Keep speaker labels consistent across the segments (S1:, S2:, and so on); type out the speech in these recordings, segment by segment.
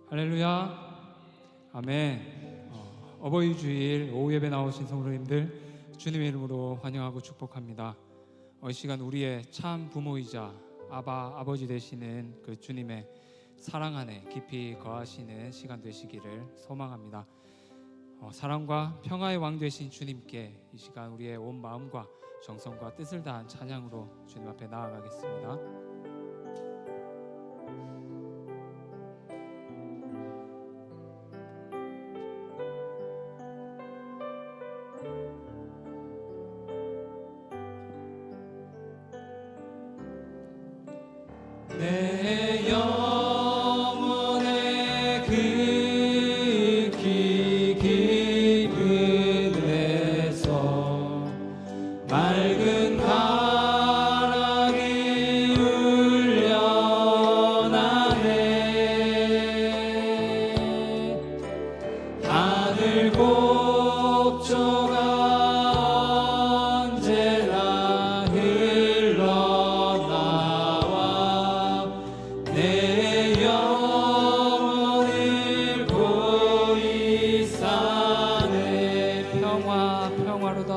S1: 할렐루야, 아멘. 어버이 주일 오후 예배 나오신 성도님들 주님의 이름으로 환영하고 축복합니다. 이 시간 우리의 참 부모이자 아버지 되시는 그 주님의 사랑 안에 깊이 거하시는 시간 되시기를 소망합니다. 사랑과 평화의 왕 되신 주님께 이 시간 우리의 온 마음과 정성과 뜻을 다한 찬양으로 주님 앞에 나아가겠습니다. 내 영혼의 그 깊은 데서 맑은 바람이 울려나네. 하늘 곡조가 언제나 흘러나와 내 영혼을 고이 싸네. 평화로다. 평화로다.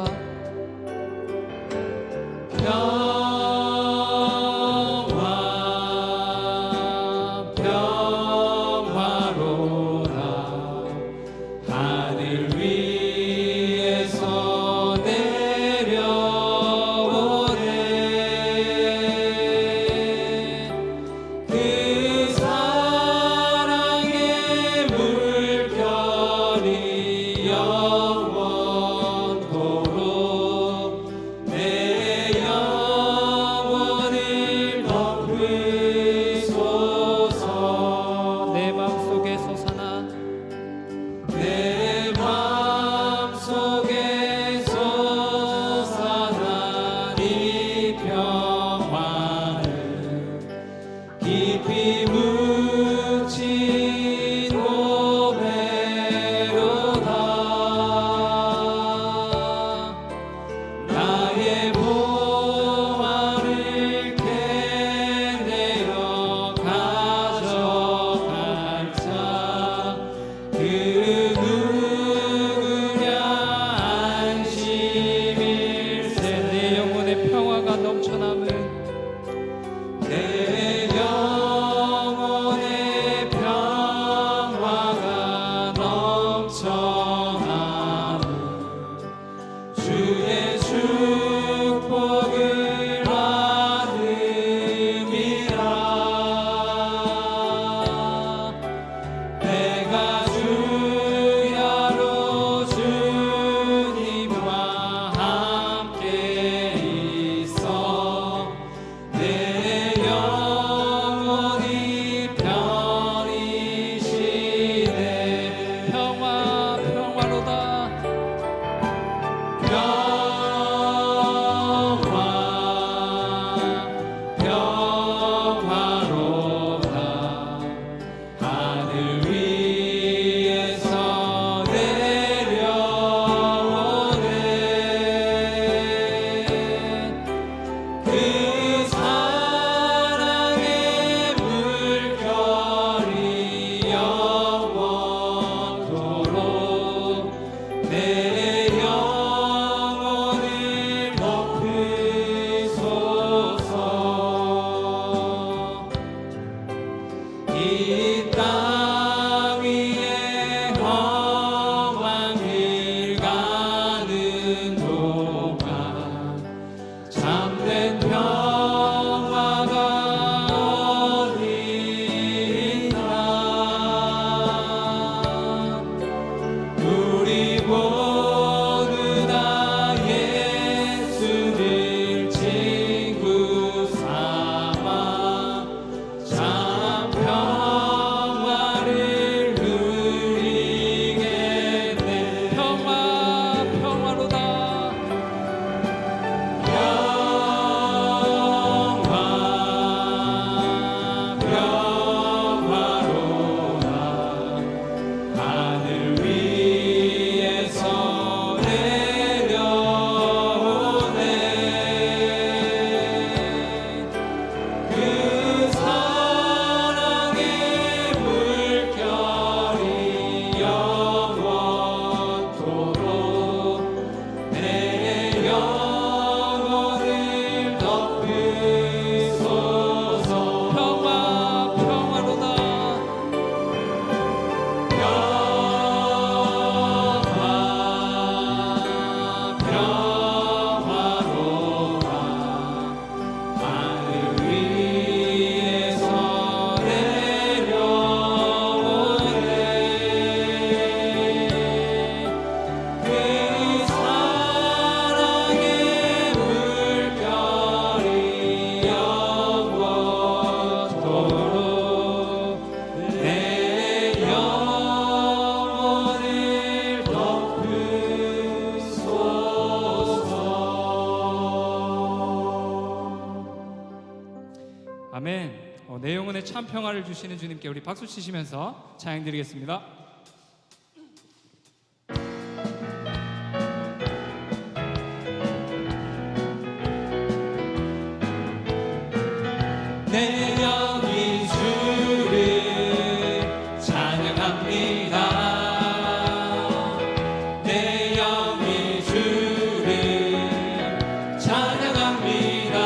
S1: 하늘 위에서 내려오네. 그 사랑의 물결이 영원토록 내 영혼을 덮으소서. 이 땅 위에 험한 길 가는 동안 참된 평화가 어디나 우리 모두 다 예수를 친구 삼아 참 평화를 누리겠네. 평화로다. 평화로다. 하늘 위에서 내려오네. 그 사랑의 물결이 영원토록 내 영혼을 덮으소서. 평화로다. 평화로다. 하늘 위에서 내려오네. 그 사랑의 물결이 영원토록 내 영혼을 덮으소서. 아멘. 내 영혼에 참 평화를 주시는 주님께 우리 박수 치시면서 찬양 드리겠습니다. 내 영이 주를 찬양합니다. 내 영이 주를 찬양합니다.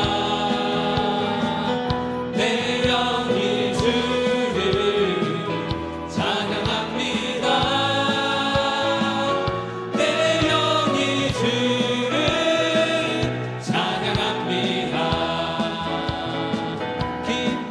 S1: 내 영이 주를 찬양합니다. 내 영이 주를 찬양합니다. 기쁨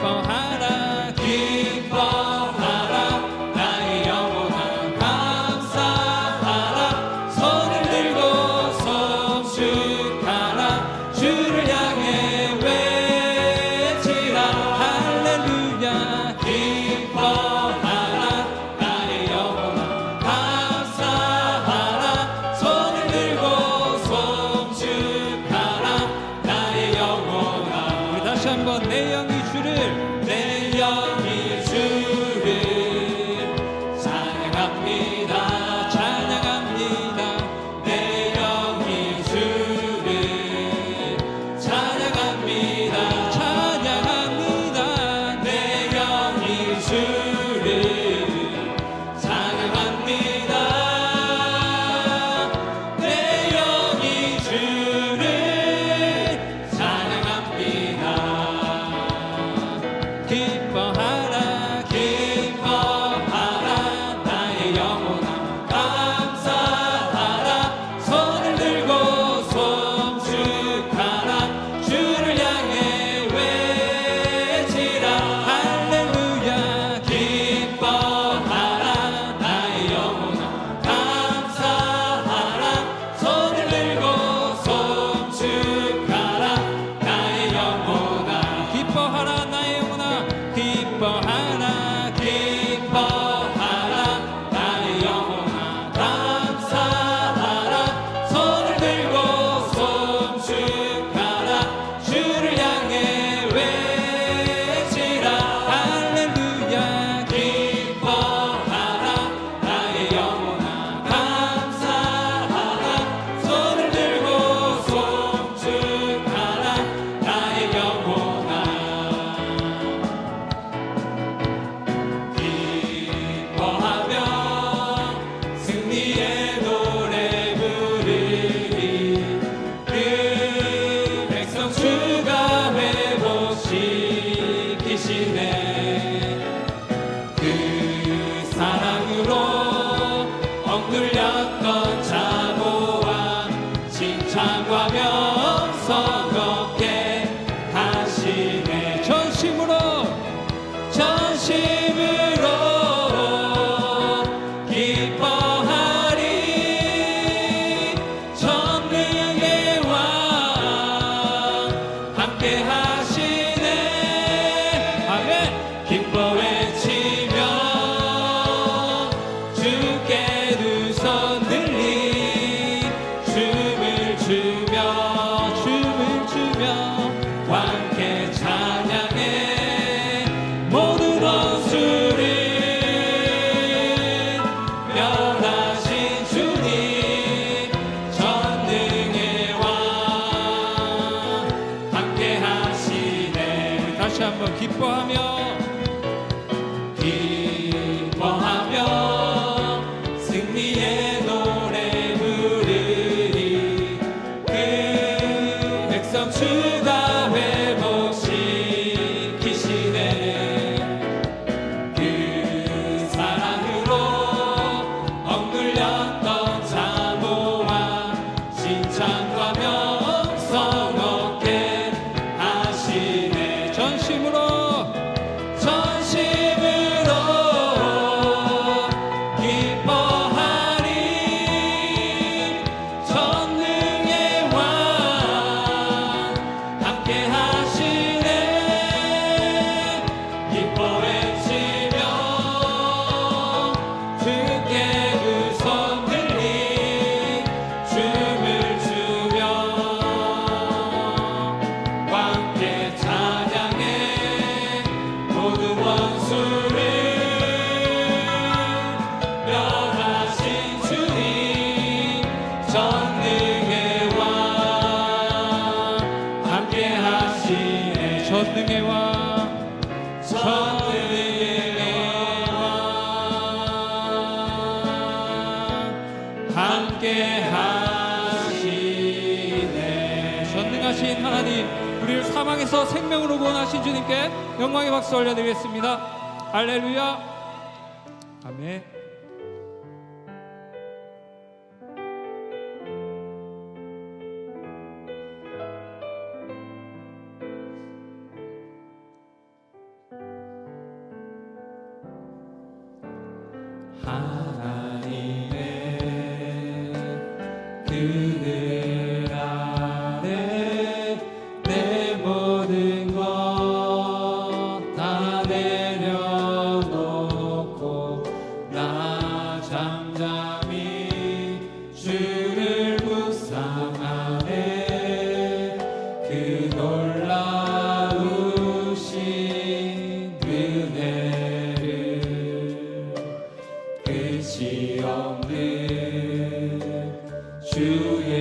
S2: 누렸던 자모와 칭찬과 명성 얻게 하시네. 전심으로 기뻐하리. 전능의 왕 함께 하시네. 아멘. 기뻐 외치며 주께 두 손 들리 춤을 추며 함께 찬양해. 모든 원수를 멸하신 주님 전능의 왕 함께 하시네. 다시 한번 기뻐하며 승리의 노래 부르리. 그 백성 주가 회복시키시네. 그 사랑으로 억눌렸던 자모와 칭찬과 명성 얻게 하시네. 전심으로 기뻐하리. 전능의 왕 함께 하시네. 기뻐 외치며 주께 두 손 들리 춤을 추며 함께 찬양해. 모든 원수를 멸하신 주님 전능의 왕 함께 하시네. 전능의 왕 함께 하시네. 전능하신 하나님, 우리를 사망에서 생명으로 구원하신 주님께 영광의 박수 올려드리겠습니다. 할렐루야. 아멘. 하나님의 그늘 아래 내 모든 것 다 내려놓고 나 잠잠히 주를 묵상하네. 그 놀라우신 은혜를 끝이 없는 주의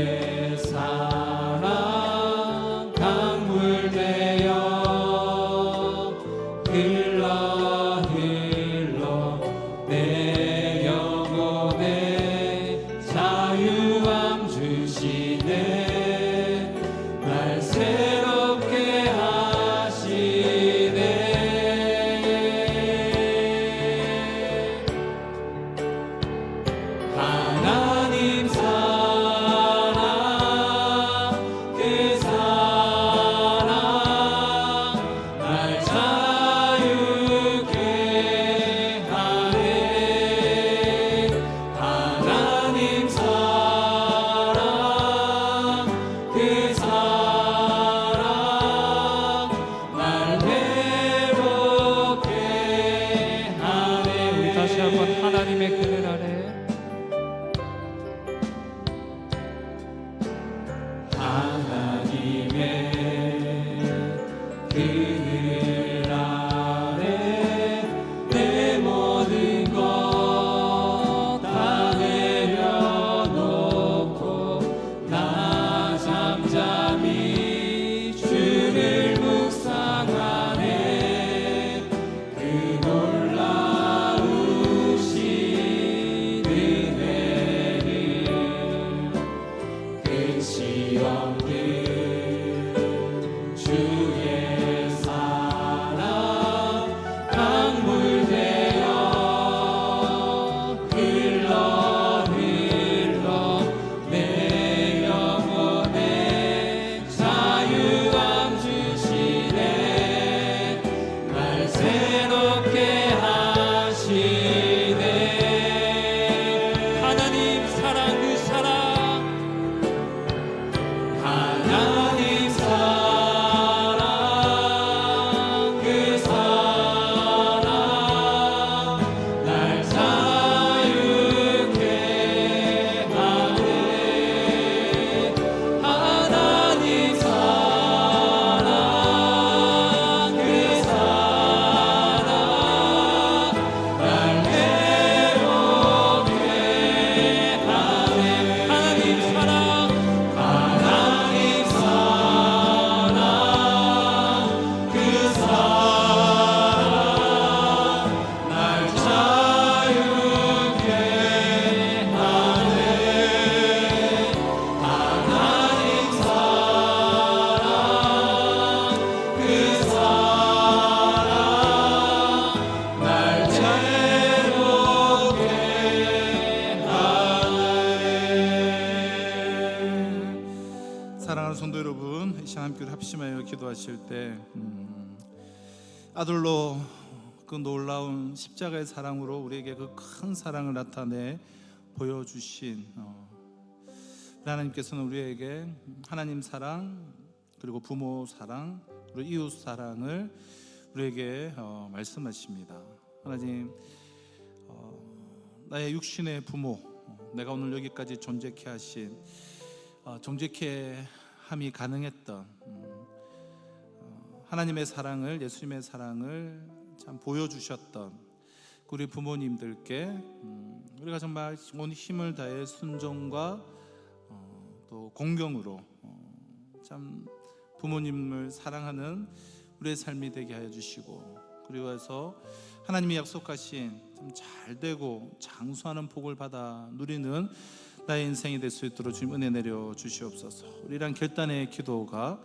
S3: 사랑하는 성도 여러분, 이 시간 함께 합심하여 기도하실 때 아들로 그 놀라운 십자가의 사랑으로 우리에게 그 큰 사랑을 나타내 보여주신 하나님께서는 우리에게 하나님 사랑, 그리고 부모 사랑, 그리고 이웃 사랑을 우리에게 말씀하십니다. 하나님, 나의 육신의 부모, 내가 오늘 여기까지 존재케 하신, 존재케 함이 가능했던 하나님의 사랑을, 예수님의 사랑을 참 보여주셨던 우리 부모님들께 우리가 정말 온 힘을 다해 순종과 또 공경으로 참 부모님을 사랑하는 우리의 삶이 되게 하여 주시고, 그리고 해서 하나님이 약속하신 참 잘되고 장수하는 복을 받아 누리는 나의 인생이 될 수 있도록 주님 은혜 내려 주시옵소서. 우리랑 결단의 기도가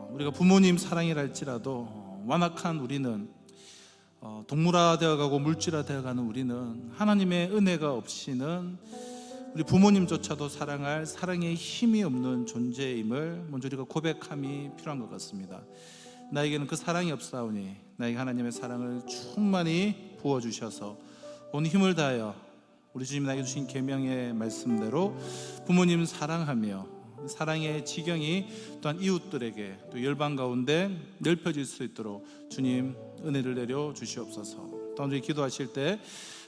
S3: 우리가 부모님 사랑이라 할지라도 완악한 우리는, 동물화되어 가고 물질화되어 가는 우리는 하나님의 은혜가 없이는 우리 부모님조차도 사랑할 사랑의 힘이 없는 존재임을 먼저 우리가 고백함이 필요한 것 같습니다. 나에게는 그 사랑이 없사오니 나에게 하나님의 사랑을 충만히 부어주셔서 온 힘을 다하여 우리 주님 나에게 주신 계명의 말씀대로 부모님 사랑하며 사랑의 지경이 또한 이웃들에게 또 열방 가운데 넓혀질 수 있도록 주님 은혜를 내려 주시옵소서. 또 오늘 기도하실 때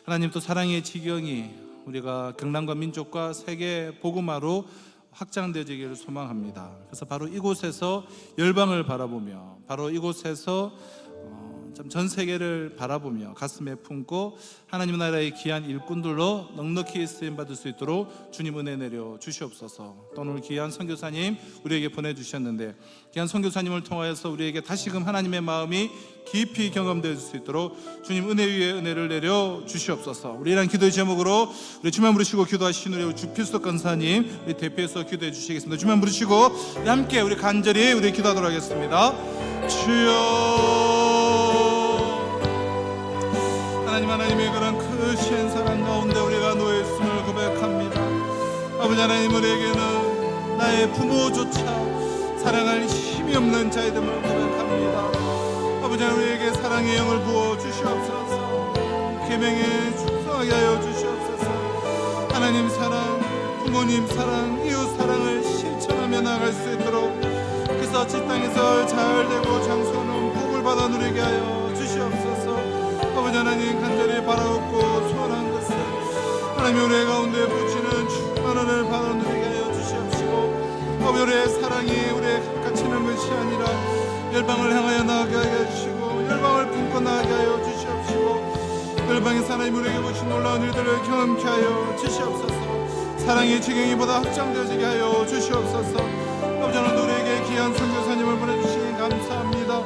S3: 하나님 또 사랑의 지경이 우리가 경남과 민족과 세계 복음화로 확장되어지기를 소망합니다. 그래서 바로 이곳에서 열방을 바라보며, 바로 이곳에서 전 세계를 바라보며 가슴에 품고 하나님 나라의 귀한 일꾼들로 넉넉히 쓰임받을 수 있도록 주님 은혜 내려 주시옵소서. 또 오늘 귀한 선교사님 우리에게 보내주셨는데, 귀한 선교사님을 통하여서 우리에게 다시금 하나님의 마음이 깊이 경험될 수 있도록 주님 은혜 위에 은혜를 내려 주시옵소서. 우리랑 기도의 제목으로 우리 주만 부르시고 기도하신 우리 주필석 권사님 우리 대표해서 기도해 주시겠습니다. 주만 부르시고 함께 우리 간절히 우리 기도하도록 하겠습니다. 주여, 하나님의 그런 크신 사랑 가운데 우리가 놓여 있음을 고백합니다. 아버지 하나님, 우리에게는 나의 부모조차 사랑할 힘이 없는 자이됨을 고백합니다. 아버지 하나님, 우리에게 사랑의 영을 부어 주시옵소서. 계명에 충성하게 하여 주시옵소서. 하나님 사랑, 부모님 사랑, 이웃 사랑을 실천하며 나아갈 수 있도록, 그래서 이 땅에서 잘되고 장수하는 복을 받아 누리게 하여 주시옵소서. 아버지 하나님, 간절히 바라옵고 소원한 것은 하나님 우리 가운데 부치는 충만한 은혜를 받아 누리게 하여 주시옵시고, 아버지 우리의 사랑이 우리의 가치는 것이 아니라 열방을 향하여 나아가게 하여 주시고, 열방을 품고 나아가게 하여 주시옵시고, 열방에서 하나님 우리에게 보신 놀라운 일들을 경험케 하여 주시옵소서. 사랑의 지경이보다 확장되어지게 하여 주시옵소서. 아버지 하나님, 우리에게 귀한 선교사님을 보내주시니 감사합니다.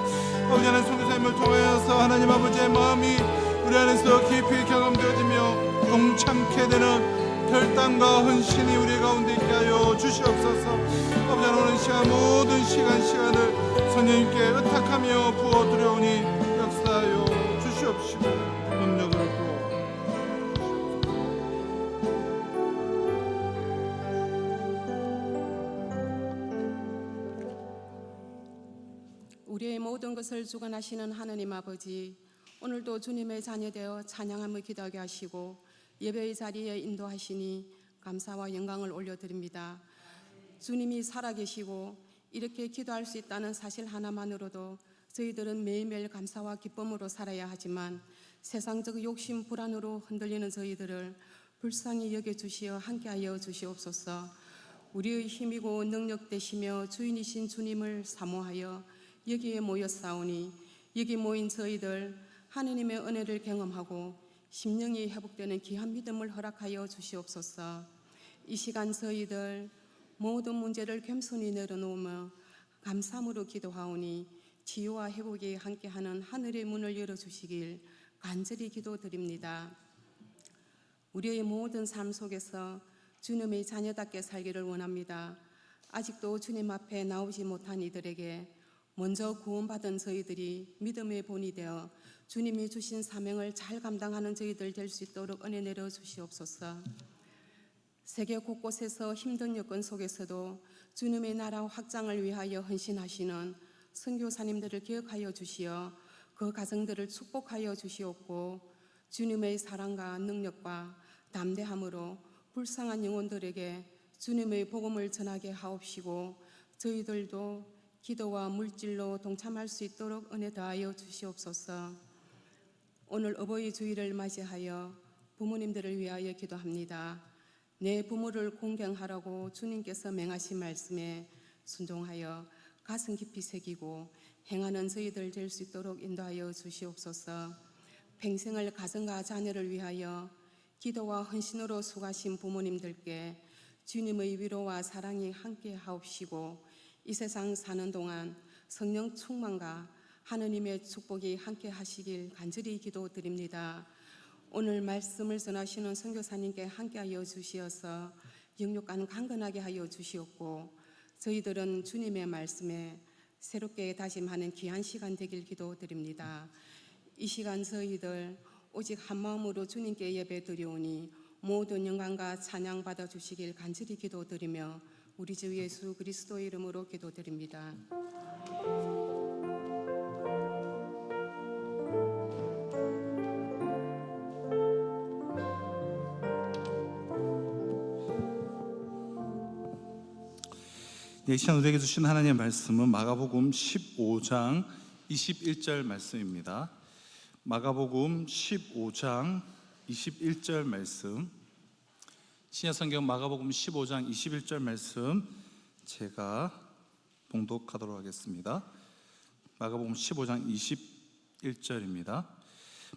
S3: 아버지 하나님, 선교사님을 통하여서 하나님 아버지의 마음이 우리 안에서 깊이 경험되어지며 동참케 되는 결단과 헌신이 우리 가운데 있게 하여 주시옵소서. 아버지 하나님, 오늘 시간 모든 시간을 성령님께 의탁하며 부어드려오니 역사하여 주시옵시고 능력을 부어
S4: 우리의 모든 것을 주관하시는 하나님 아버지, 오늘도 주님의 자녀되어 찬양함을 기도하게 하시고 예배의 자리에 인도하시니 감사와 영광을 올려드립니다. 주님이 살아계시고 이렇게 기도할 수 있다는 사실 하나만으로도 저희들은 매일매일 감사와 기쁨으로 살아야 하지만, 세상적 욕심 불안으로 흔들리는 저희들을 불쌍히 여겨주시어 함께하여 주시옵소서. 우리의 힘이고 능력 되시며 주인이신 주님을 사모하여 여기에 모였사오니, 여기 모인 저희들 하느님의 은혜를 경험하고 심령이 회복되는 귀한 믿음을 허락하여 주시옵소서. 이 시간 저희들 모든 문제를 겸손히 내려놓으며 감사함으로 기도하오니 치유와 회복이 함께하는 하늘의 문을 열어주시길 간절히 기도드립니다. 우리의 모든 삶 속에서 주님의 자녀답게 살기를 원합니다. 아직도 주님 앞에 나오지 못한 이들에게 먼저 구원받은 저희들이 믿음의 본이 되어 주님이 주신 사명을 잘 감당하는 저희들 될 수 있도록 은혜 내려 주시옵소서. 세계 곳곳에서 힘든 여건 속에서도 주님의 나라 확장을 위하여 헌신하시는 선교사님들을 기억하여 주시어 그 가정들을 축복하여 주시옵고, 주님의 사랑과 능력과 담대함으로 불쌍한 영혼들에게 주님의 복음을 전하게 하옵시고, 저희들도 기도와 물질로 동참할 수 있도록 은혜 더하여 주시옵소서. 오늘 어버이 주일을 맞이하여 부모님들을 위하여 기도합니다. 내 부모를 공경하라고 주님께서 맹하신 말씀에 순종하여 가슴 깊이 새기고 행하는 저희들 될 수 있도록 인도하여 주시옵소서. 평생을 가정과 자녀를 위하여 기도와 헌신으로 수고하신 부모님들께 주님의 위로와 사랑이 함께 하옵시고, 이 세상 사는 동안 성령 충만과 하느님의 축복이 함께 하시길 간절히 기도드립니다. 오늘 말씀을 전하시는 선교사님께 함께하여 주시어서 영육간 강건하게 하여 주시옵고, 저희들은 주님의 말씀에 새롭게 다짐하는 귀한 시간 되길 기도드립니다. 이 시간 저희들 오직 한 마음으로 주님께 예배 드리오니 모든 영광과 찬양 받아 주시길 간절히 기도드리며 우리 주 예수 그리스도의 이름으로 기도드립니다.
S3: 이 시간 우리에게 주신 하나님의 말씀은 마가복음 15장 21절 말씀입니다. 마가복음 15장 21절 말씀, 신약성경 마가복음 15장 21절 말씀 제가 봉독하도록 하겠습니다. 마가복음 15장 21절입니다.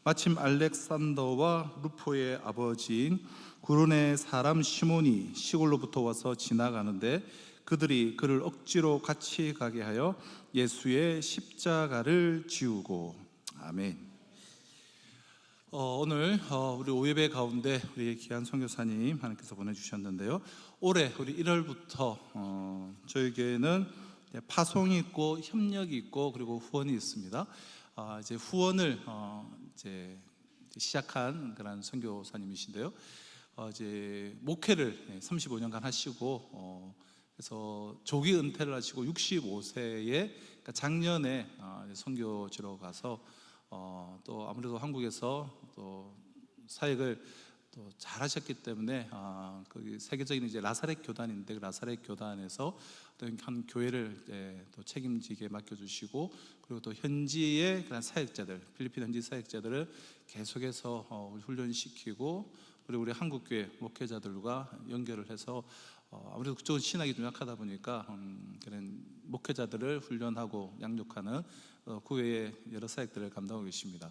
S3: 마침 알렉산더와 루포의 아버지인 구르네 사람 시몬이 시골로부터 와서 지나가는데 그들이 그를 억지로 같이 가게 하여 예수의 십자가를 지우고. 아멘. 오늘 우리 오예배 가운데 우리 귀한 선교사님 하나님께서 보내주셨는데요, 올해 우리 1월부터 저희 교회는 파송이 있고 협력이 있고 그리고 후원이 있습니다. 이제 후원을 이제 시작한 그런 선교사님이신데요, 이제 목회를 35년간 하시고 그래서 조기 은퇴를 하시고 65세에 그러니까 작년에 선교지로 가서 또 아무래도 한국에서 또 사역을 또 잘하셨기 때문에 거기 세계적인 이제 라사렛 교단인데 그 라사렛 교단에서 한 교회를 이제 또 책임지게 맡겨주시고, 그리고 또 현지의 그런 사역자들, 필리핀 현지 사역자들을 계속해서 훈련시키고, 그리고 우리 한국 교회 목회자들과 연결을 해서 아무래도 그쪽은 신학이 좀 약하다 보니까 그런 목회자들을 훈련하고 양육하는 그 외에 여러 사역들을 감당하고 계십니다.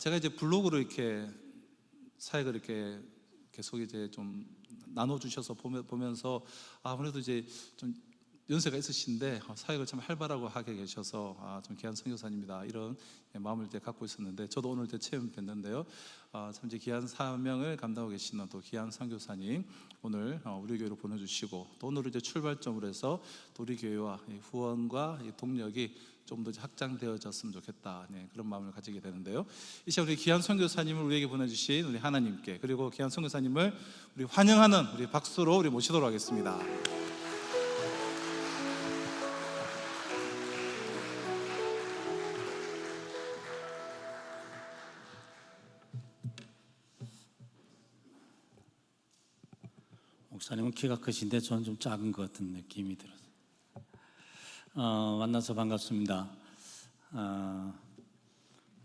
S3: 제가 이제 블로그로 이렇게 사역을 이렇게 계속 이제 좀 나눠주셔서 보면서 아무래도 이제 좀 연세가 있으신데 사역을 참 활발하고 하게 계셔서 좀 귀한 선교사님이다 이런 마음을 이제 갖고 있었는데, 저도 오늘 이제 체험 됐는데요, 참 이제 귀한 사명을 감당하고 계시는 또 귀한 선교사님 오늘 우리 교회로 보내주시고, 또 오늘 이제 출발점으로 해서 또 우리 교회와 이 후원과 이 동력이 좀 더 확장되어졌으면 좋겠다, 그런 마음을 가지게 되는데요, 이 시간 우리 귀한 선교사님을 우리에게 보내주신 우리 하나님께, 그리고 귀한 선교사님을 우리 환영하는 우리 박수로 우리 모시도록 하겠습니다.
S2: 목사님은 키가 크신데 저는 좀 작은 것 같은 느낌이 들어서 만나서 반갑습니다.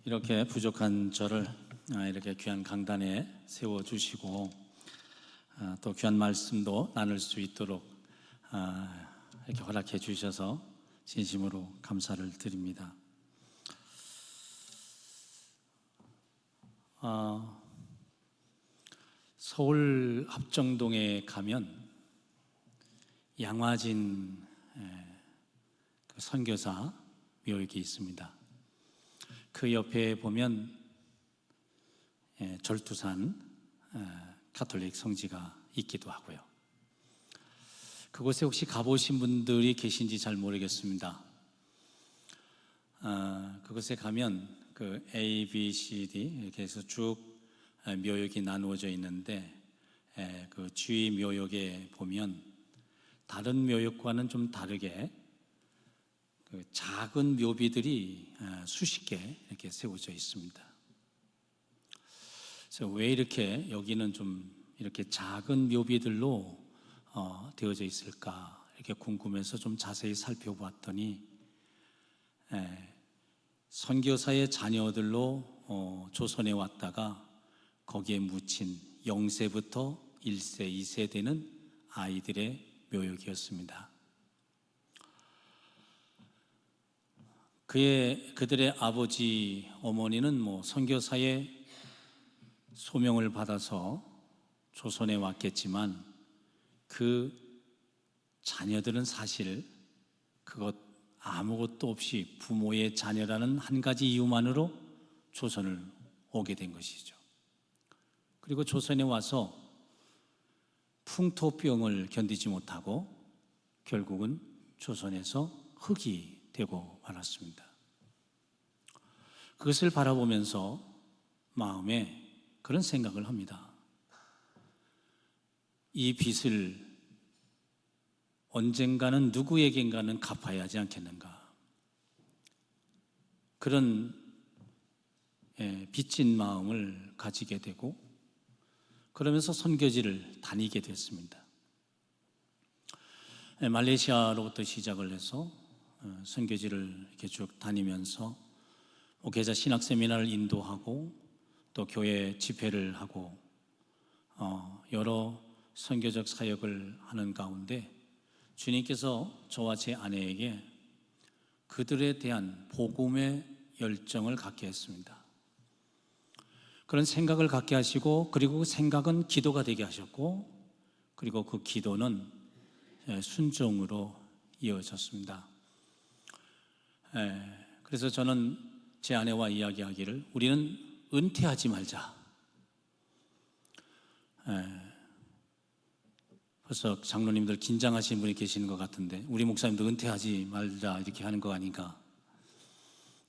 S2: 이렇게 부족한 저를 이렇게 귀한 강단에 세워주시고 또 귀한 말씀도 나눌 수 있도록 이렇게 허락해 주셔서 진심으로 감사를 드립니다. 서울 합정동에 가면 양화진 그 선교사 묘역이 있습니다. 그 옆에 보면 절두산 가톨릭 성지가 있기도 하고요. 그곳에 혹시 가보신 분들이 계신지 잘 모르겠습니다. 그곳에 가면 그 A, B, C, D 이렇게 해서 쭉 묘역이 나누어져 있는데 그 주의 묘역에 보면 다른 묘역과는 좀 다르게 그 작은 묘비들이 수십 개 이렇게 세워져 있습니다. 그래서 왜 이렇게 여기는 좀 이렇게 작은 묘비들로 되어져 있을까 이렇게 궁금해서 좀 자세히 살펴보았더니 선교사의 자녀들로 조선에 왔다가 거기에 묻힌 0세부터 1세, 2세 되는 아이들의 묘역이었습니다. 그들의 아버지, 어머니는 선교사의 소명을 받아서 조선에 왔겠지만 그 자녀들은 사실 그것 아무것도 없이 부모의 자녀라는 한 가지 이유만으로 조선을 오게 된 것이죠. 그리고 조선에 와서 풍토병을 견디지 못하고 결국은 조선에서 흑이 되고 말았습니다. 그것을 바라보면서 마음에 그런 생각을 합니다. 이 빚을 언젠가는 누구에겐가는 갚아야 하지 않겠는가. 그런 빚진 마음을 가지게 되고 그러면서 선교지를 다니게 됐습니다. 말레이시아로부터 시작을 해서 선교지를 이렇게 쭉 다니면서 목회자 신학 세미나를 인도하고 또 교회 집회를 하고 여러 선교적 사역을 하는 가운데 주님께서 저와 제 아내에게 그들에 대한 복음의 열정을 갖게 했습니다. 그런 생각을 갖게 하시고 그리고 그 생각은 기도가 되게 하셨고 그리고 그 기도는 순종으로 이어졌습니다. 그래서 저는 제 아내와 이야기하기를 우리는 은퇴하지 말자. 벌써 장로님들 긴장하시는 분이 계시는 것 같은데 우리 목사님도 은퇴하지 말자 이렇게 하는 거 아닌가.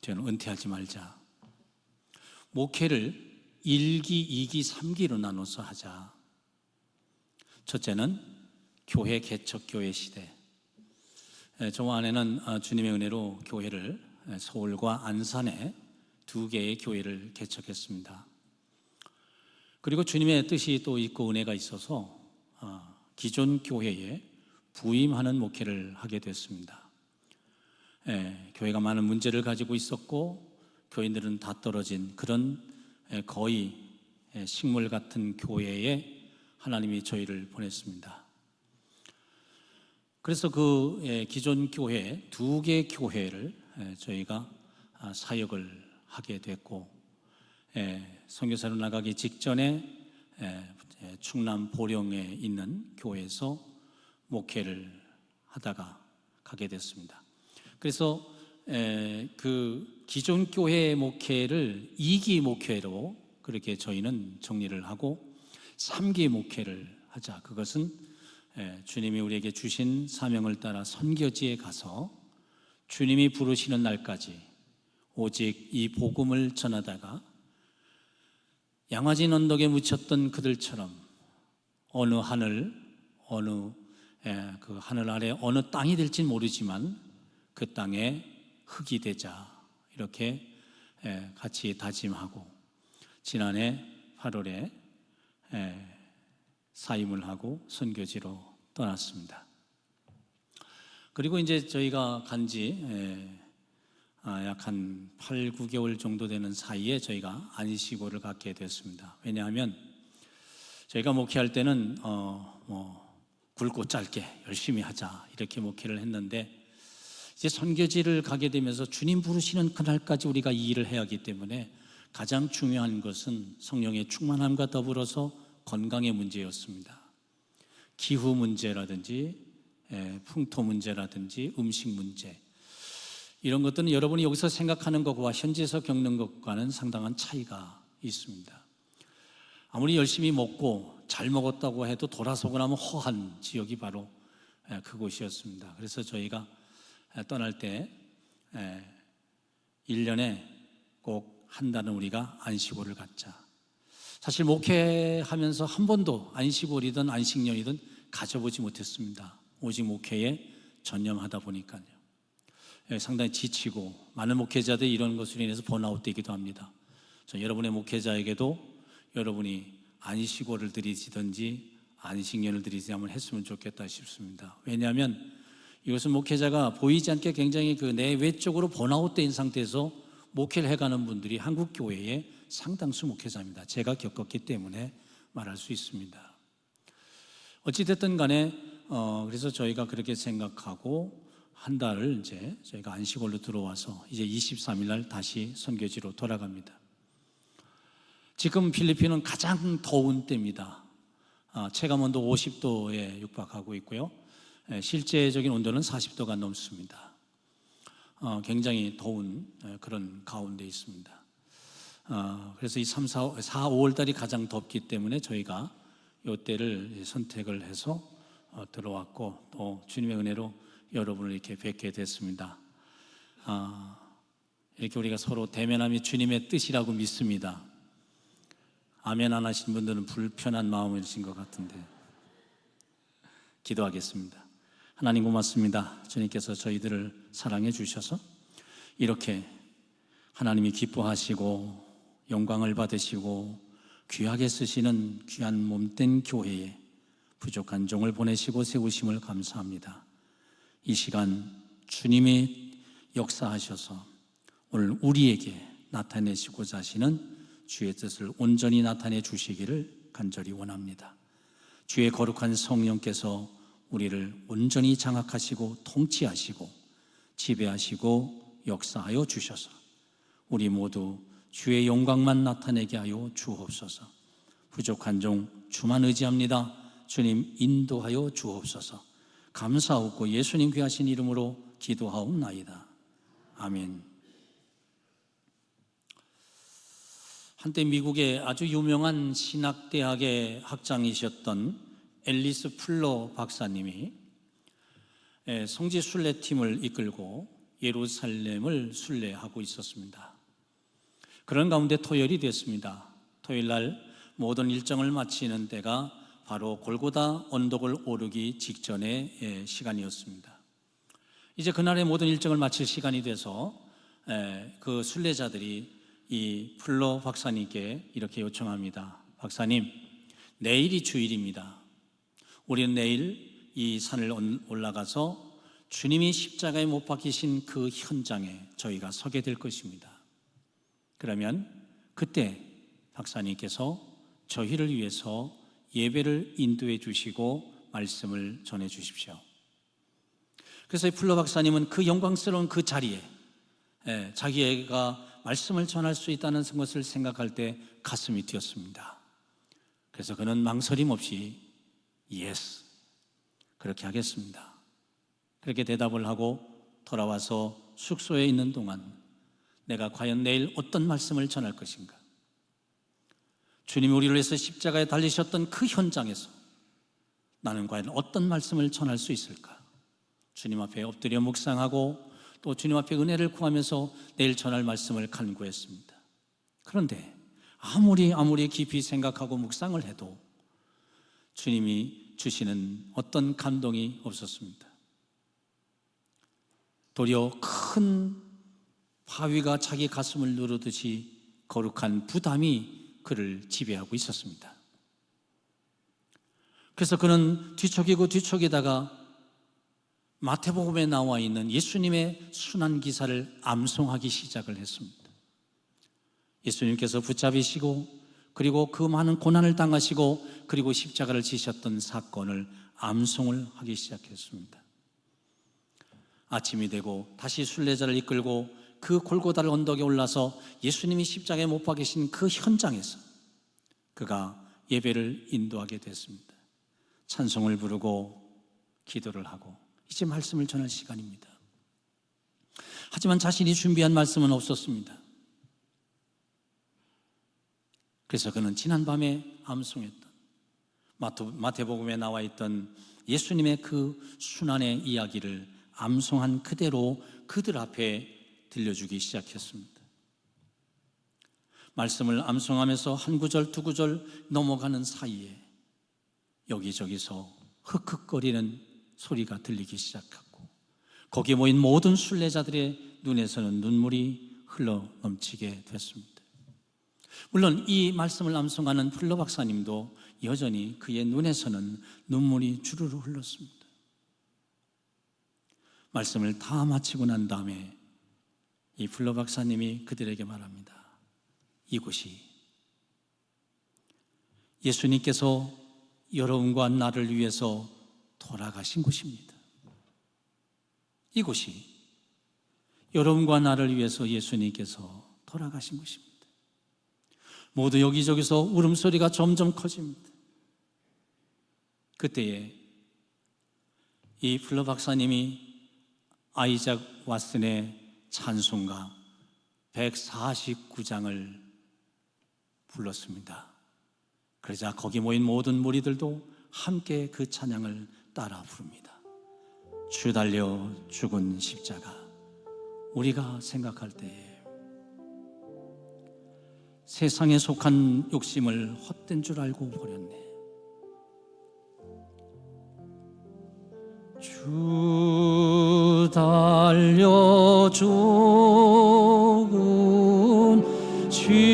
S2: 저는 은퇴하지 말자. 목회를 1기, 2기, 3기로 나눠서 하자. 첫째는 교회 개척 교회 시대. 저와 아내는 주님의 은혜로 교회를 서울과 안산에 2개의 교회를 개척했습니다. 그리고 주님의 뜻이 또 있고 은혜가 있어서 기존 교회에 부임하는 목회를 하게 됐습니다. 교회가 많은 문제를 가지고 있었고 교인들은 다 떨어진 그런 거의 식물 같은 교회에 하나님이 저희를 보냈습니다. 그래서 그 기존 교회 2개 교회를 저희가 사역을 하게 됐고 선교사로 나가기 직전에 충남 보령에 있는 교회에서 목회를 하다가 가게 됐습니다. 그래서 그 기존 교회의 목회를 2기 목회로 그렇게 저희는 정리를 하고 3기 목회를 하자. 그것은 주님이 우리에게 주신 사명을 따라 선교지에 가서 주님이 부르시는 날까지 오직 이 복음을 전하다가 양화진 언덕에 묻혔던 그들처럼 어느 하늘, 그 하늘 아래 어느 땅이 될진 모르지만 그 땅에 흙이 되자 이렇게 같이 다짐하고 지난해 8월에 사임을 하고 선교지로 떠났습니다. 그리고 이제 저희가 간지 약 한 8, 9개월 정도 되는 사이에 저희가 안식오를 갖게 됐습니다. 왜냐하면 저희가 목회할 때는 굵고 짧게 열심히 하자 이렇게 목회를 했는데 이제 선교지를 가게 되면서 주님 부르시는 그날까지 우리가 이 일을 해야 하기 때문에 가장 중요한 것은 성령의 충만함과 더불어서 건강의 문제였습니다. 기후 문제라든지 풍토 문제라든지 음식 문제 이런 것들은 여러분이 여기서 생각하는 것과 현지에서 겪는 것과는 상당한 차이가 있습니다. 아무리 열심히 먹고 잘 먹었다고 해도 돌아서고 나면 허한 지역이 바로 그곳이었습니다. 그래서 저희가 떠날 때 1년에 꼭 한 달은 우리가 안식오를 갖자. 사실 목회하면서 한 번도 안식월이든 안식년이든 가져보지 못했습니다. 오직 목회에 전념하다 보니까요. 상당히 지치고 많은 목회자들이 이런 것으로 인해서 번아웃 되기도 합니다. 여러분의 목회자에게도 여러분이 안식월을 드리시든지 안식년을 드리지 한번 했으면 좋겠다 싶습니다. 왜냐하면 이것은 목회자가 보이지 않게 굉장히 그 내외적으로 번아웃된 상태에서 목회를 해가는 분들이 한국 교회의 상당수 목회자입니다. 제가 겪었기 때문에 말할 수 있습니다. 어찌됐든 간에 그래서 저희가 그렇게 생각하고 한 달을 이제 저희가 안식월로 들어와서 이제 23일 날 다시 선교지로 돌아갑니다. 지금 필리핀은 가장 더운 때입니다. 체감온도 50도에 육박하고 있고요. 실제적인 온도는 40도가 넘습니다. 굉장히 더운 그런 가운데 있습니다. 그래서 이 3, 4, 5월 달이 가장 덥기 때문에 저희가 이때를 선택을 해서 들어왔고 또 주님의 은혜로 여러분을 이렇게 뵙게 됐습니다. 이렇게 우리가 서로 대면함이 주님의 뜻이라고 믿습니다. 아멘 안 하신 분들은 불편한 마음이신 것 같은데 기도하겠습니다. 하나님 고맙습니다. 주님께서 저희들을 사랑해 주셔서 이렇게 하나님이 기뻐하시고 영광을 받으시고 귀하게 쓰시는 귀한 몸된 교회에 부족한 종을 보내시고 세우심을 감사합니다. 이 시간 주님이 역사하셔서 오늘 우리에게 나타내시고자 하시는 주의 뜻을 온전히 나타내 주시기를 간절히 원합니다. 주의 거룩한 성령께서 우리를 온전히 장악하시고 통치하시고 지배하시고 역사하여 주셔서 우리 모두 주의 영광만 나타내게 하여 주옵소서. 부족한 종 주만 의지합니다. 주님 인도하여 주옵소서. 감사하고 예수님 귀하신 이름으로 기도하옵나이다. 아멘. 한때 미국의 아주 유명한 신학대학의 학장이셨던 앨리스 풀러 박사님이 성지 순례팀을 이끌고 예루살렘을 순례하고 있었습니다. 그런 가운데 토요일이 됐습니다. 토요일 날 모든 일정을 마치는 때가 바로 골고다 언덕을 오르기 직전의 시간이었습니다. 이제 그날의 모든 일정을 마칠 시간이 돼서 그 순례자들이 이 풀러 박사님께 이렇게 요청합니다. 박사님, 내일이 주일입니다. 우리는 내일 이 산을 올라가서 주님이 십자가에 못 박히신 그 현장에 저희가 서게 될 것입니다. 그러면 그때 박사님께서 저희를 위해서 예배를 인도해 주시고 말씀을 전해 주십시오. 그래서 이 풀러 박사님은 그 영광스러운 그 자리에 자기가 말씀을 전할 수 있다는 것을 생각할 때 가슴이 뛰었습니다. 그래서 그는 망설임 없이 예스, 그렇게 하겠습니다. 그렇게 대답을 하고 돌아와서 숙소에 있는 동안 내가 과연 내일 어떤 말씀을 전할 것인가? 주님이 우리를 위해서 십자가에 달리셨던 그 현장에서 나는 과연 어떤 말씀을 전할 수 있을까? 주님 앞에 엎드려 묵상하고 또 주님 앞에 은혜를 구하면서 내일 전할 말씀을 간구했습니다. 그런데 아무리 깊이 생각하고 묵상을 해도 주님이 주시는 어떤 감동이 없었습니다. 도리어 큰 바위가 자기 가슴을 누르듯이 거룩한 부담이 그를 지배하고 있었습니다. 그래서 그는 뒤척이다가 마태복음에 나와 있는 예수님의 순환 기사를 암송하기 시작을 했습니다. 예수님께서 붙잡히시고 그리고 그 많은 고난을 당하시고 그리고 십자가를 지셨던 사건을 암송을 하기 시작했습니다. 아침이 되고 다시 순례자를 이끌고 그 골고다를 언덕에 올라서 예수님이 십자가에 못 박히신 그 현장에서 그가 예배를 인도하게 됐습니다. 찬송을 부르고 기도를 하고 이제 말씀을 전할 시간입니다. 하지만 자신이 준비한 말씀은 없었습니다. 그래서 그는 지난밤에 암송했던 마태복음에 나와 있던 예수님의 그 순환의 이야기를 암송한 그대로 그들 앞에 들려주기 시작했습니다. 말씀을 암송하면서 한 구절 두 구절 넘어가는 사이에 여기저기서 흑흑거리는 소리가 들리기 시작하고 거기에 모인 모든 순례자들의 눈에서는 눈물이 흘러 넘치게 됐습니다. 물론 이 말씀을 암송하는 플러 박사님도 여전히 그의 눈에서는 눈물이 주르르 흘렀습니다. 말씀을 다 마치고 난 다음에 이 플러 박사님이 그들에게 말합니다. 이곳이 예수님께서 여러분과 나를 위해서 돌아가신 곳입니다. 이곳이 여러분과 나를 위해서 예수님께서 돌아가신 곳입니다. 모두 여기저기서 울음소리가 점점 커집니다. 그때에 이 플러 박사님이 아이작 왓슨의 찬송가 149장을 불렀습니다. 그러자 거기 모인 모든 무리들도 함께 그 찬양을 따라 부릅니다. 주 달려 죽은 십자가. 우리가 생각할 때에 세상에 속한 욕심을 헛된 줄 알고 버렸네. 주 달려 죽은 십자가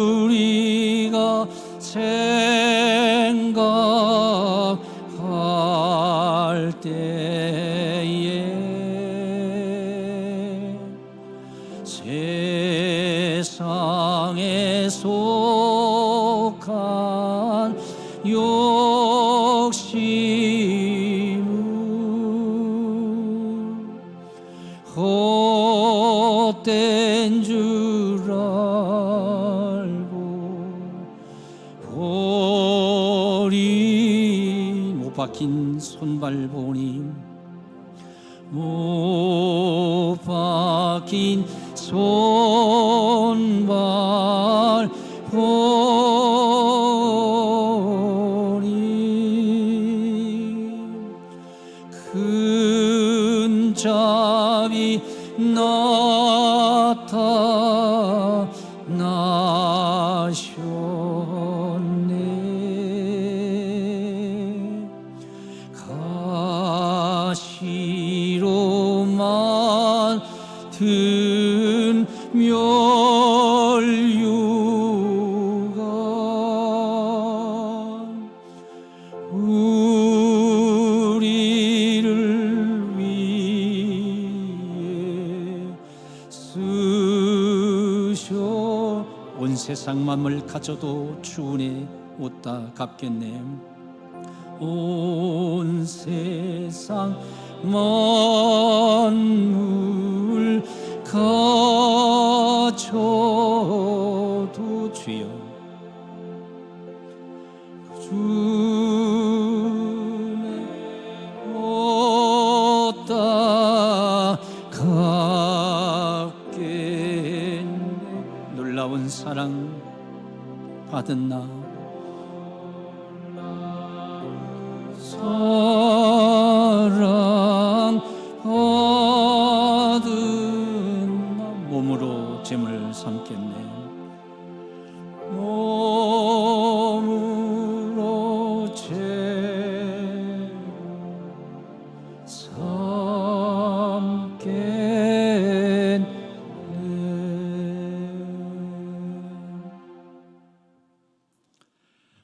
S2: 우리가 생각할 때에 세상에 속한 욕심은 헛된 줄 알고 버린 못 박힌 손발 보니 못 박힌 손발 보니 큰 잠이 나타나셨네. 가시로 만든 멸류관 우리를 위해 쓰셔. 온 세상 만물 가져도 주은혜 못다 갚겠네. 온 세상 만물 가져도 주여 주네 못다 갚겠네. 놀라운 사랑 받은 나 사랑 받은 나 몸으로 재물 삼겠네. 몸으로 재 삼겠네.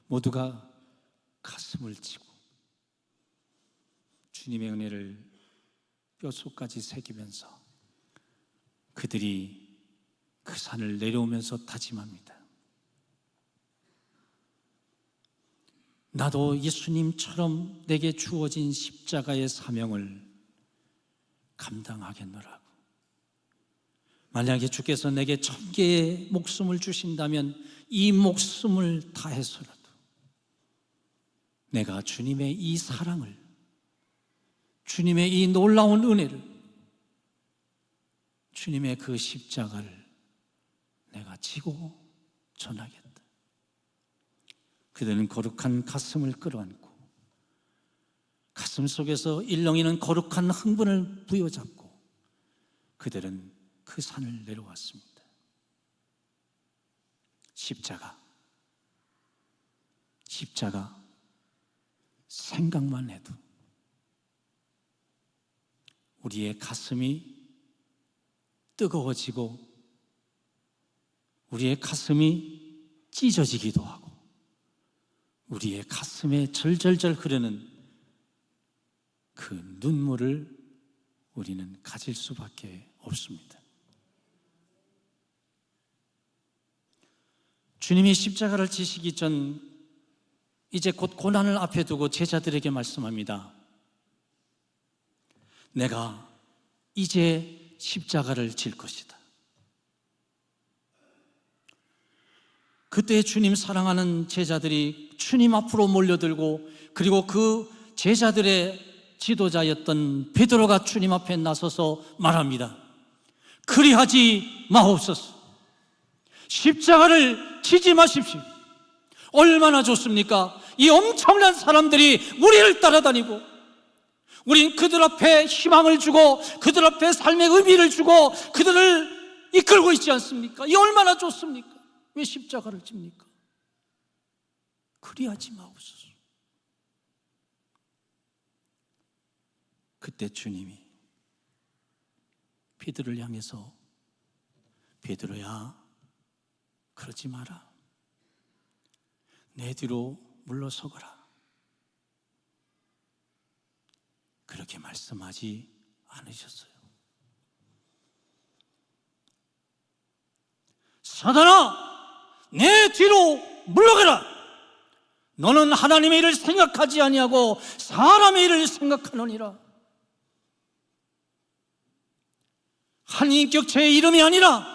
S2: 모두가 가슴을 치고 주님의 은혜를 뼛속까지 새기면서 그들이 그 산을 내려오면서 다짐합니다. 나도 예수님처럼 내게 주어진 십자가의 사명을 감당하겠노라고. 만약에 주께서 내게 1000개의 목숨을 주신다면 이 목숨을 다해서라도 내가 주님의 이 사랑을, 주님의 이 놀라운 은혜를, 주님의 그 십자가를 내가 지고 전하겠다. 그들은 거룩한 가슴을 끌어안고 가슴 속에서 일렁이는 거룩한 흥분을 부여잡고 그들은 그 산을 내려왔습니다. 십자가 생각만 해도 우리의 가슴이 뜨거워지고 우리의 가슴이 찢어지기도 하고 우리의 가슴에 절절절 흐르는 그 눈물을 우리는 가질 수밖에 없습니다. 주님이 십자가를 지시기 전 이제 곧 고난을 앞에 두고 제자들에게 말씀합니다. 내가 이제 십자가를 질 것이다. 그때 주님 사랑하는 제자들이 주님 앞으로 몰려들고 그리고 그 제자들의 지도자였던 베드로가 주님 앞에 나서서 말합니다. 그리하지 마옵소서. 십자가를 지지 마십시오. 얼마나 좋습니까? 이 엄청난 사람들이 우리를 따라다니고 우린 그들 앞에 희망을 주고 그들 앞에 삶의 의미를 주고 그들을 이끌고 있지 않습니까? 이 얼마나 좋습니까? 왜 십자가를 집니까? 그리하지 마옵소서. 그때 주님이 베드로를 향해서 베드로야, 그러지 마라. 내 뒤로 물러서거라. 그렇게 말씀하지 않으셨어요. 사단아, 내 뒤로 물러가라. 너는 하나님의 일을 생각하지 아니하고 사람의 일을 생각하느니라. 한 인격체의 이름이 아니라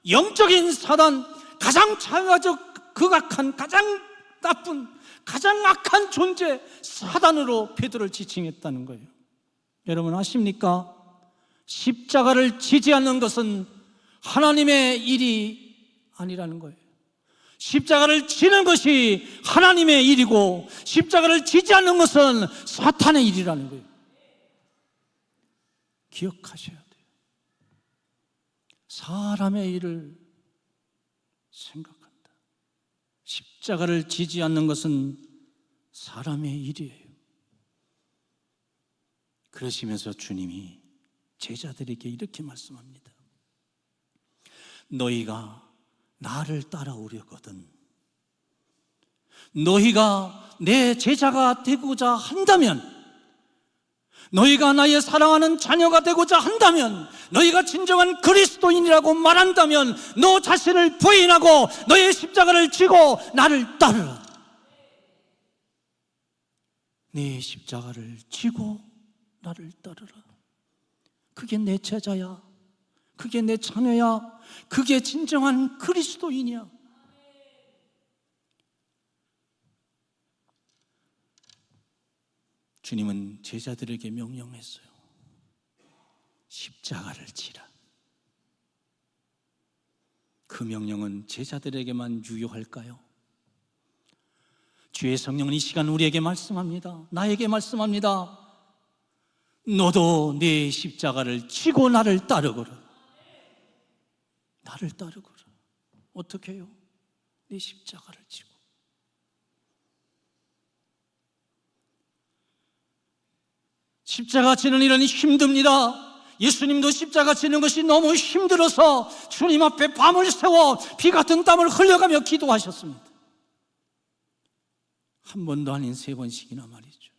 S2: 영적인 사단, 가장 자아적, 극악한, 가장 나쁜, 가장 악한 존재 사단으로 베드로를 지칭했다는 거예요. 여러분 아십니까? 십자가를 지지 않는 것은 하나님의 일이 아니라는 거예요. 십자가를 지는 것이 하나님의 일이고 십자가를 지지 않는 것은 사탄의 일이라는 거예요. 기억하셔야 돼요. 사람의 일을 생각한다. 십자가를 지지 않는 것은 사람의 일이에요. 그러시면서 주님이 제자들에게 이렇게 말씀합니다. 너희가 나를 따라오려거든 너희가 내 제자가 되고자 한다면, 너희가 나의 사랑하는 자녀가 되고자 한다면, 너희가 진정한 그리스도인이라고 말한다면 너 자신을 부인하고 너의 십자가를 지고 나를 따르라. 네 십자가를 지고 나를 따르라. 그게 내 제자야. 그게 내 자녀야. 그게 진정한 그리스도인이야. 주님은 제자들에게 명령했어요. 십자가를 지라. 그 명령은 제자들에게만 유효할까요? 주의 성령은 이 시간 우리에게 말씀합니다. 나에게 말씀합니다. 너도 네 십자가를 지고 나를 따르거라. 나를 따르거라. 어떻게 해요? 네 십자가를 지고. 십자가 지는 일은 힘듭니다. 예수님도 십자가 지는 것이 너무 힘들어서 주님 앞에 밤을 새워 피 같은 땀을 흘려가며 기도하셨습니다. 한 번도 아닌 3번씩이나 말이죠.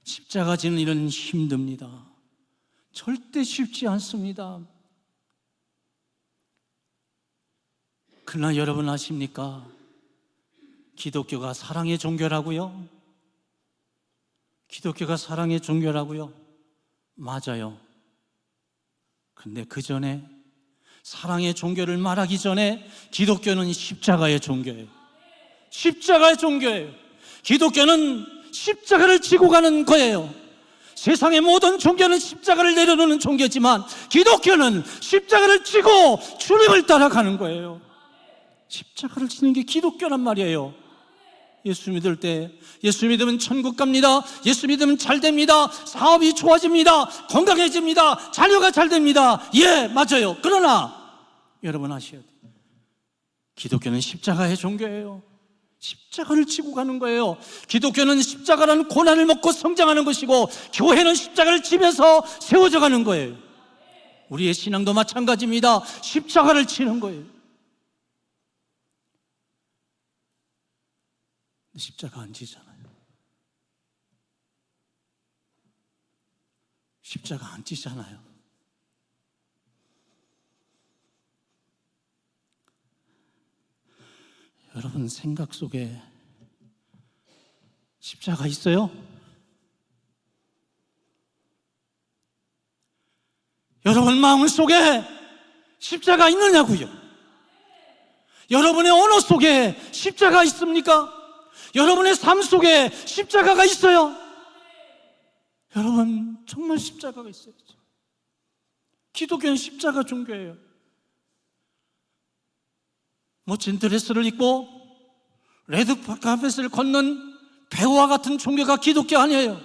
S2: 십자가 지는 일은 힘듭니다. 절대 쉽지 않습니다. 그러나 여러분 아십니까? 기독교가 사랑의 종교라고요? 기독교가 사랑의 종교라고요? 맞아요. 근데 그 전에, 사랑의 종교를 말하기 전에 기독교는 십자가의 종교예요. 십자가의 종교예요. 기독교는 십자가를 지고 가는 거예요. 세상의 모든 종교는 십자가를 내려놓는 종교지만 기독교는 십자가를 지고 주님을 따라가는 거예요. 십자가를 지는 게 기독교란 말이에요. 예수 믿을 때 예수 믿으면 천국 갑니다. 예수 믿으면 잘 됩니다. 사업이 좋아집니다. 건강해집니다. 자녀가 잘 됩니다. 예, 맞아요. 그러나 여러분 아셔야 돼요. 기독교는 십자가의 종교예요. 십자가를 지고 가는 거예요. 기독교는 십자가라는 고난을 먹고 성장하는 것이고, 교회는 십자가를 지면서 세워져 가는 거예요. 우리의 신앙도 마찬가지입니다. 십자가를 지는 거예요. 십자가 안 지잖아요. 십자가 안 지잖아요. 여러분 생각 속에 십자가 있어요? 여러분 마음 속에 십자가 있느냐고요? 여러분의 언어 속에 십자가 있습니까? 여러분의 삶 속에 십자가가 있어요? 여러분 정말 십자가가 있어요. 기독교는 십자가 종교예요. 멋진 드레스를 입고 레드 카펫을 걷는 배우와 같은 종교가 기독교 아니에요.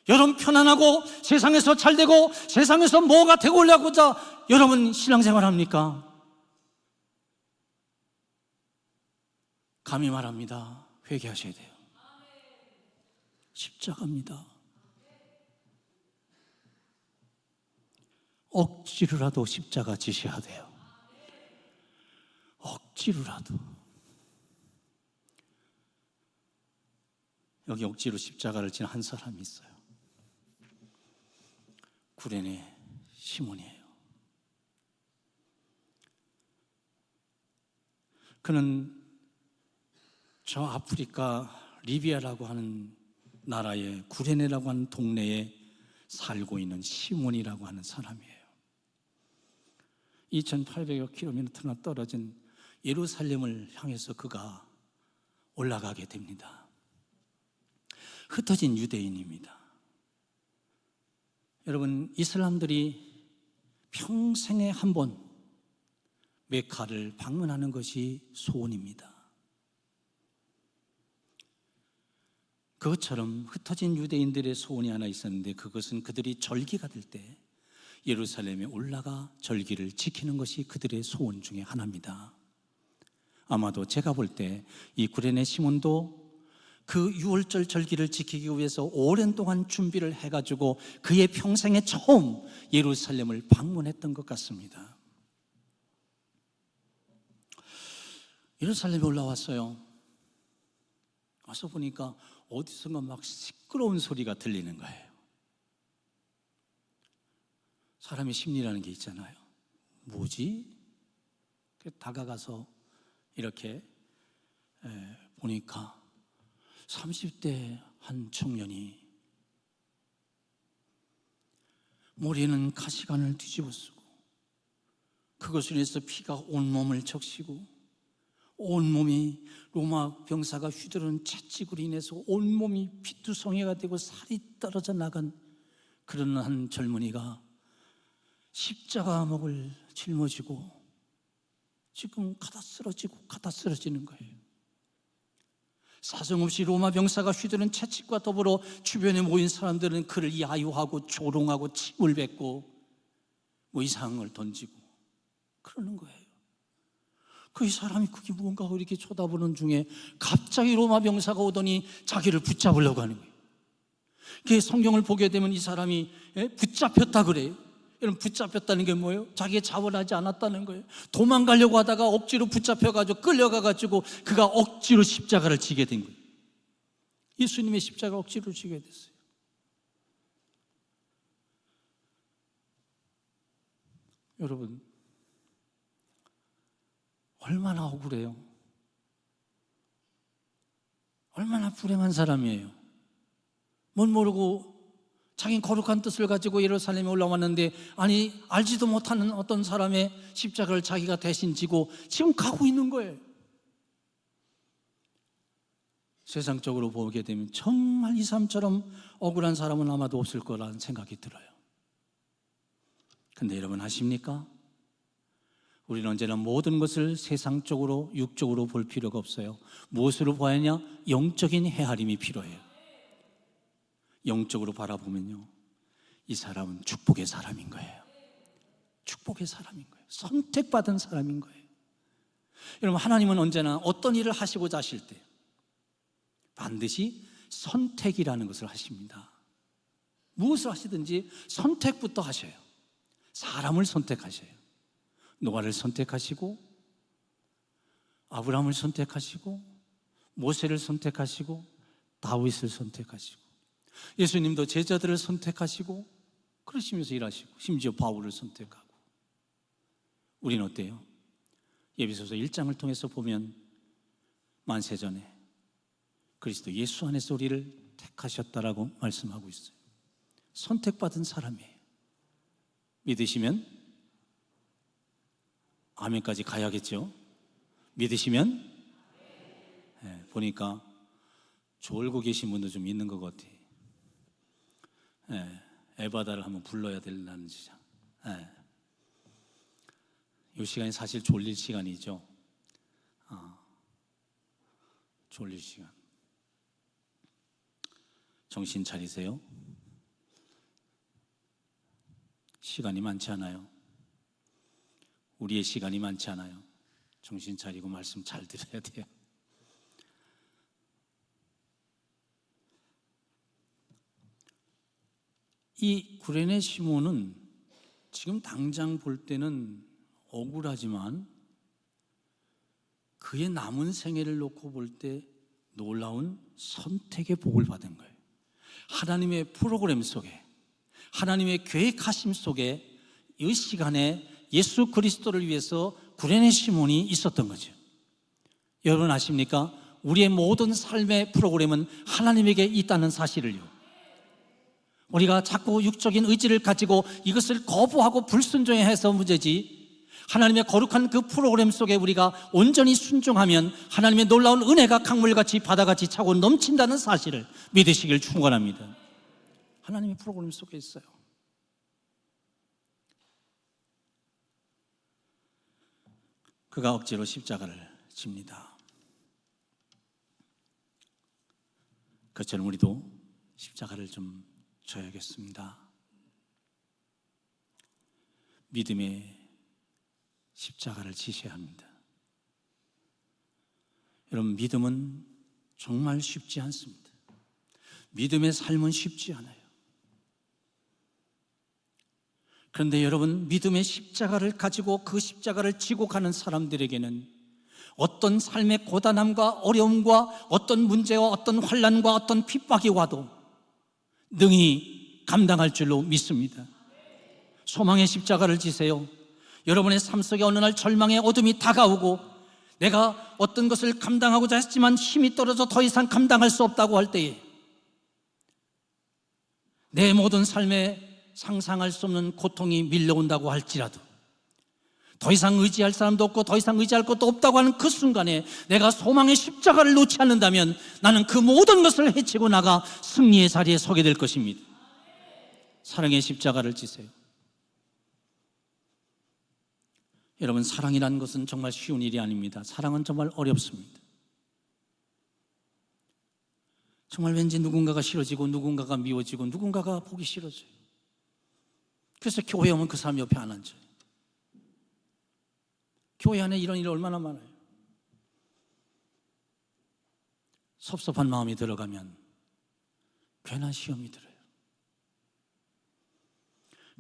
S2: 여러분 편안하고 세상에서 잘되고 세상에서 뭐가 되고 올라고자 여러분 신앙생활 합니까? 감히 말합니다. 회개하셔야 돼요. 십자가입니다. 억지로라도 십자가 지셔야 돼요. 억지로라도. 여기 억지로 십자가를 진 한 사람이 있어요. 구레네 시몬이에요. 그는 저 아프리카 리비아라고 하는 나라의 구레네라고 하는 동네에 살고 있는 시몬이라고 하는 사람이에요. 2800여 킬로미터나 떨어진 예루살렘을 향해서 그가 올라가게 됩니다. 흩어진 유대인입니다. 여러분, 이슬람들이 평생에 한 번 메카를 방문하는 것이 소원입니다. 그것처럼 흩어진 유대인들의 소원이 하나 있었는데, 그것은 그들이 절기가 될 때 예루살렘에 올라가 절기를 지키는 것이 그들의 소원 중에 하나입니다. 아마도 제가 볼 때 이 구레네 시몬도 그 유월절 절기를 지키기 위해서 오랜 동안 준비를 해가지고 그의 평생에 처음 예루살렘을 방문했던 것 같습니다. 예루살렘에 올라왔어요. 와서 보니까 어디선가 막 시끄러운 소리가 들리는 거예요. 사람의 심리라는 게 있잖아요. 뭐지? 다가가서 이렇게 보니까 30대 한 청년이 머리에는 가시관을 뒤집어 쓰고 그것을 인해서 피가 온몸을 적시고 온몸이 로마 병사가 휘두르는 채찍으로 인해서 온몸이 피투성이가 되고 살이 떨어져 나간 그런 한 젊은이가 십자가 목을 짊어지고 지금 가다 쓰러지는 거예요. 사정없이 로마 병사가 휘두른 채찍과 더불어 주변에 모인 사람들은 그를 야유하고 조롱하고 침을 뱉고 뭐 이상한 걸 던지고 그러는 거예요. 그 사람이 그게 뭔가 이렇게 쳐다보는 중에 갑자기 로마 병사가 오더니 자기를 붙잡으려고 하는 거예요. 그 성경을 보게 되면 이 사람이 붙잡혔다 그래요. 여러분, 붙잡혔다는 게 뭐예요? 자기가 자원하지 않았다는 거예요. 도망가려고 하다가 억지로 붙잡혀가지고 끌려가가지고 그가 억지로 십자가를 지게 된 거예요. 예수님의 십자가를 억지로 지게 됐어요. 여러분, 얼마나 억울해요. 얼마나 불행한 사람이에요. 뭘 모르고 자기는 거룩한 뜻을 가지고 예루살렘에 올라왔는데, 아니 알지도 못하는 어떤 사람의 십자가를 자기가 대신 지고 지금 가고 있는 거예요. 세상적으로 보게 되면 정말 이 사람처럼 억울한 사람은 아마도 없을 거라는 생각이 들어요. 근데 여러분 아십니까? 우리는 언제나 모든 것을 세상적으로 육적으로 볼 필요가 없어요. 무엇으로 봐야 하냐? 영적인 헤아림이 필요해요. 영적으로 바라보면요, 이 사람은 축복의 사람인 거예요. 축복의 사람인 거예요. 선택받은 사람인 거예요. 여러분, 하나님은 언제나 어떤 일을 하시고자 하실 때 반드시 선택이라는 것을 하십니다. 무엇을 하시든지 선택부터 하셔요. 사람을 선택하셔요. 노아를 선택하시고, 아브라함을 선택하시고, 모세를 선택하시고, 다윗을 선택하시고, 예수님도 제자들을 선택하시고 그러시면서 일하시고, 심지어 바울을 선택하고. 우리는 어때요? 에베소서 1장을 통해서 보면 만세전에 그리스도 예수 안에서 우리를 택하셨다라고 말씀하고 있어요. 선택받은 사람이에요. 믿으시면 아멘까지 가야겠죠. 믿으시면, 네, 보니까 졸고 계신 분도 좀 있는 것 같아요. 네, 에바다를 한번 불러야 될라는지. 네. 이 시간이 사실 졸릴 시간이죠. 졸릴 시간. 정신 차리세요. 시간이 많지 않아요. 우리의 시간이 많지 않아요. 정신 차리고 말씀 잘 들어야 돼요. 이 구레네 시몬은 지금 당장 볼 때는 억울하지만 그의 남은 생애를 놓고 볼 때 놀라운 선택의 복을 받은 거예요. 하나님의 프로그램 속에, 하나님의 계획하심 속에 이 시간에 예수 그리스도를 위해서 구레네 시몬이 있었던 거죠. 여러분 아십니까? 우리의 모든 삶의 프로그램은 하나님에게 있다는 사실을요. 우리가 자꾸 육적인 의지를 가지고 이것을 거부하고 불순종해서 문제지, 하나님의 거룩한 그 프로그램 속에 우리가 온전히 순종하면 하나님의 놀라운 은혜가 강물같이 바다같이 차고 넘친다는 사실을 믿으시길 축원합니다. 하나님의 프로그램 속에 있어요. 그가 억지로 십자가를 집니다. 그처럼 우리도 십자가를 좀 져야겠습니다. 믿음의 십자가를 지셔야 합니다. 여러분, 믿음은 정말 쉽지 않습니다. 믿음의 삶은 쉽지 않아요. 그런데 여러분, 믿음의 십자가를 가지고 그 십자가를 지고 가는 사람들에게는 어떤 삶의 고단함과 어려움과 어떤 문제와 어떤 환난과 어떤 핍박이 와도 능히 감당할 줄로 믿습니다. 소망의 십자가를 지세요. 여러분의 삶 속에 어느 날 절망의 어둠이 다가오고 내가 어떤 것을 감당하고자 했지만 힘이 떨어져 더 이상 감당할 수 없다고 할 때에, 내 모든 삶에 상상할 수 없는 고통이 밀려온다고 할지라도 더 이상 의지할 사람도 없고 더 이상 의지할 것도 없다고 하는 그 순간에 내가 소망의 십자가를 놓지 않는다면 나는 그 모든 것을 헤치고 나가 승리의 자리에 서게 될 것입니다. 사랑의 십자가를 지세요. 여러분, 사랑이라는 것은 정말 쉬운 일이 아닙니다. 사랑은 정말 어렵습니다. 정말 왠지 누군가가 싫어지고 누군가가 미워지고 누군가가 보기 싫어져요. 그래서 교회 오면 그 사람 옆에 안 앉아요. 교회 안에 이런 일이 얼마나 많아요. 섭섭한 마음이 들어가면 괜한 시험이 들어요.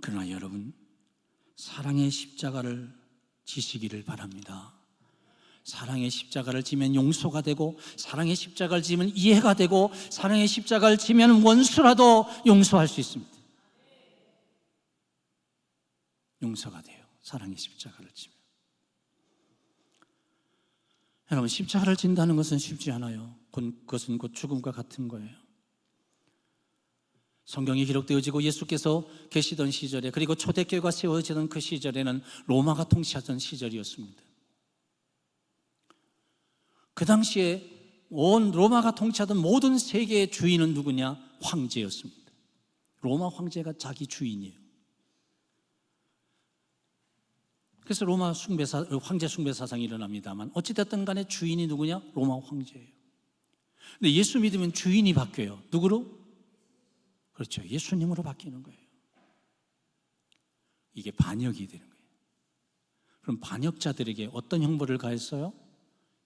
S2: 그러나 여러분, 사랑의 십자가를 지시기를 바랍니다. 사랑의 십자가를 지면 용서가 되고, 사랑의 십자가를 지면 이해가 되고, 사랑의 십자가를 지면 원수라도 용서할 수 있습니다. 용서가 돼요. 사랑의 십자가를 지면. 여러분, 십자가를 진다는 것은 쉽지 않아요. 그것은 곧 죽음과 같은 거예요. 성경이 기록되어지고 예수께서 계시던 시절에, 그리고 초대교회가 세워지던 그 시절에는 로마가 통치하던 시절이었습니다. 그 당시에 온 로마가 통치하던 모든 세계의 주인은 누구냐? 황제였습니다. 로마 황제가 자기 주인이에요. 그래서 로마 황제 숭배 사상이 일어납니다만 어찌됐든 간에 주인이 누구냐? 로마 황제예요. 근데 예수 믿으면 주인이 바뀌어요. 누구로? 그렇죠. 예수님으로 바뀌는 거예요. 이게 반역이 되는 거예요. 그럼 반역자들에게 어떤 형벌을 가했어요?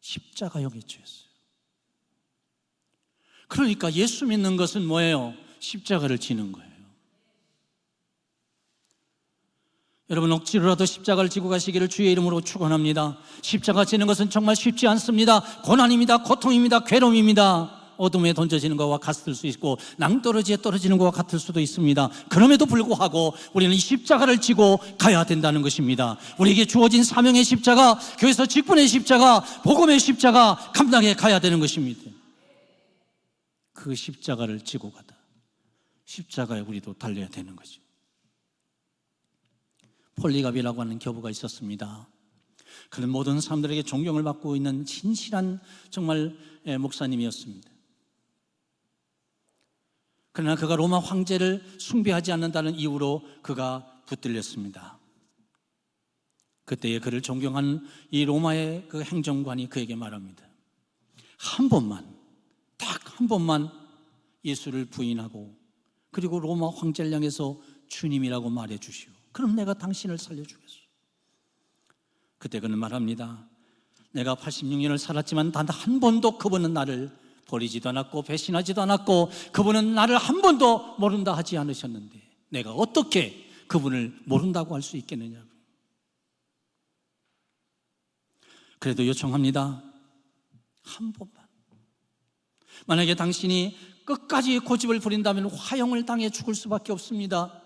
S2: 십자가형에 처했어요. 그러니까 예수 믿는 것은 뭐예요? 십자가를 지는 거예요. 여러분, 억지로라도 십자가를 지고 가시기를 주의 이름으로 축원합니다. 십자가 지는 것은 정말 쉽지 않습니다. 고난입니다. 고통입니다. 괴로움입니다. 어둠에 던져지는 것과 같을 수 있고 낭떠러지에 떨어지는 것과 같을 수도 있습니다. 그럼에도 불구하고 우리는 이 십자가를 지고 가야 된다는 것입니다. 우리에게 주어진 사명의 십자가, 교회에서 직분의 십자가, 복음의 십자가 감당해 가야 되는 것입니다. 그 십자가를 지고 가다 십자가에 우리도 달려야 되는 거죠. 폴리갑이라고 하는 교부가 있었습니다. 그는 모든 사람들에게 존경을 받고 있는 신실한 정말 목사님이었습니다. 그러나 그가 로마 황제를 숭배하지 않는다는 이유로 그가 붙들렸습니다. 그때에 그를 존경한 이 로마의 그 행정관이 그에게 말합니다. 한 번만, 딱 한 번만 예수를 부인하고 그리고 로마 황제를 향해서 주님이라고 말해 주시오. 그럼 내가 당신을 살려주겠소. 그때 그는 말합니다. 내가 86년을 살았지만 단 한 번도 그분은 나를 버리지도 않았고 배신하지도 않았고 그분은 나를 한 번도 모른다 하지 않으셨는데 내가 어떻게 그분을 모른다고 할 수 있겠느냐고. 그래도 요청합니다. 한 번만. 만약에 당신이 끝까지 고집을 부린다면 화형을 당해 죽을 수밖에 없습니다.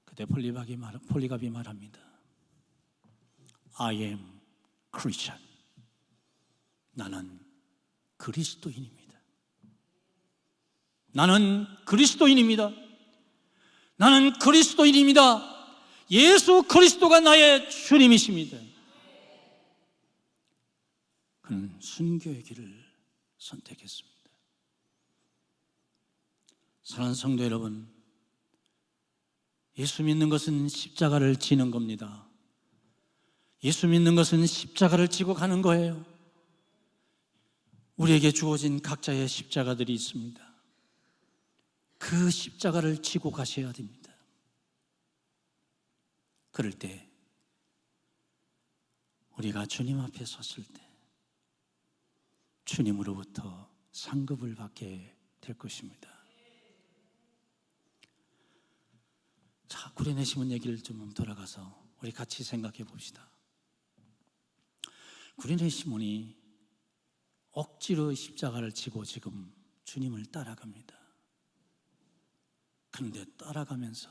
S2: 그때 폴리갑이 말합니다. I am Christian. 나는 그리스도인입니다. 나는 그리스도인입니다. 나는 그리스도인입니다. 예수 그리스도가 나의 주님이십니다. 그는 순교의 길을 선택했습니다. 사랑하는 성도 여러분, 예수 믿는 것은 십자가를 지는 겁니다. 예수 믿는 것은 십자가를 지고 가는 거예요. 우리에게 주어진 각자의 십자가들이 있습니다. 그 십자가를 지고 가셔야 됩니다. 그럴 때 우리가 주님 앞에 섰을 때 주님으로부터 상급을 받게 될 것입니다. 자, 구레네 시몬 얘기를 좀 돌아가서 우리 같이 생각해 봅시다. 구레네 시몬이 억지로 십자가를 지고 지금 주님을 따라갑니다. 그런데 따라가면서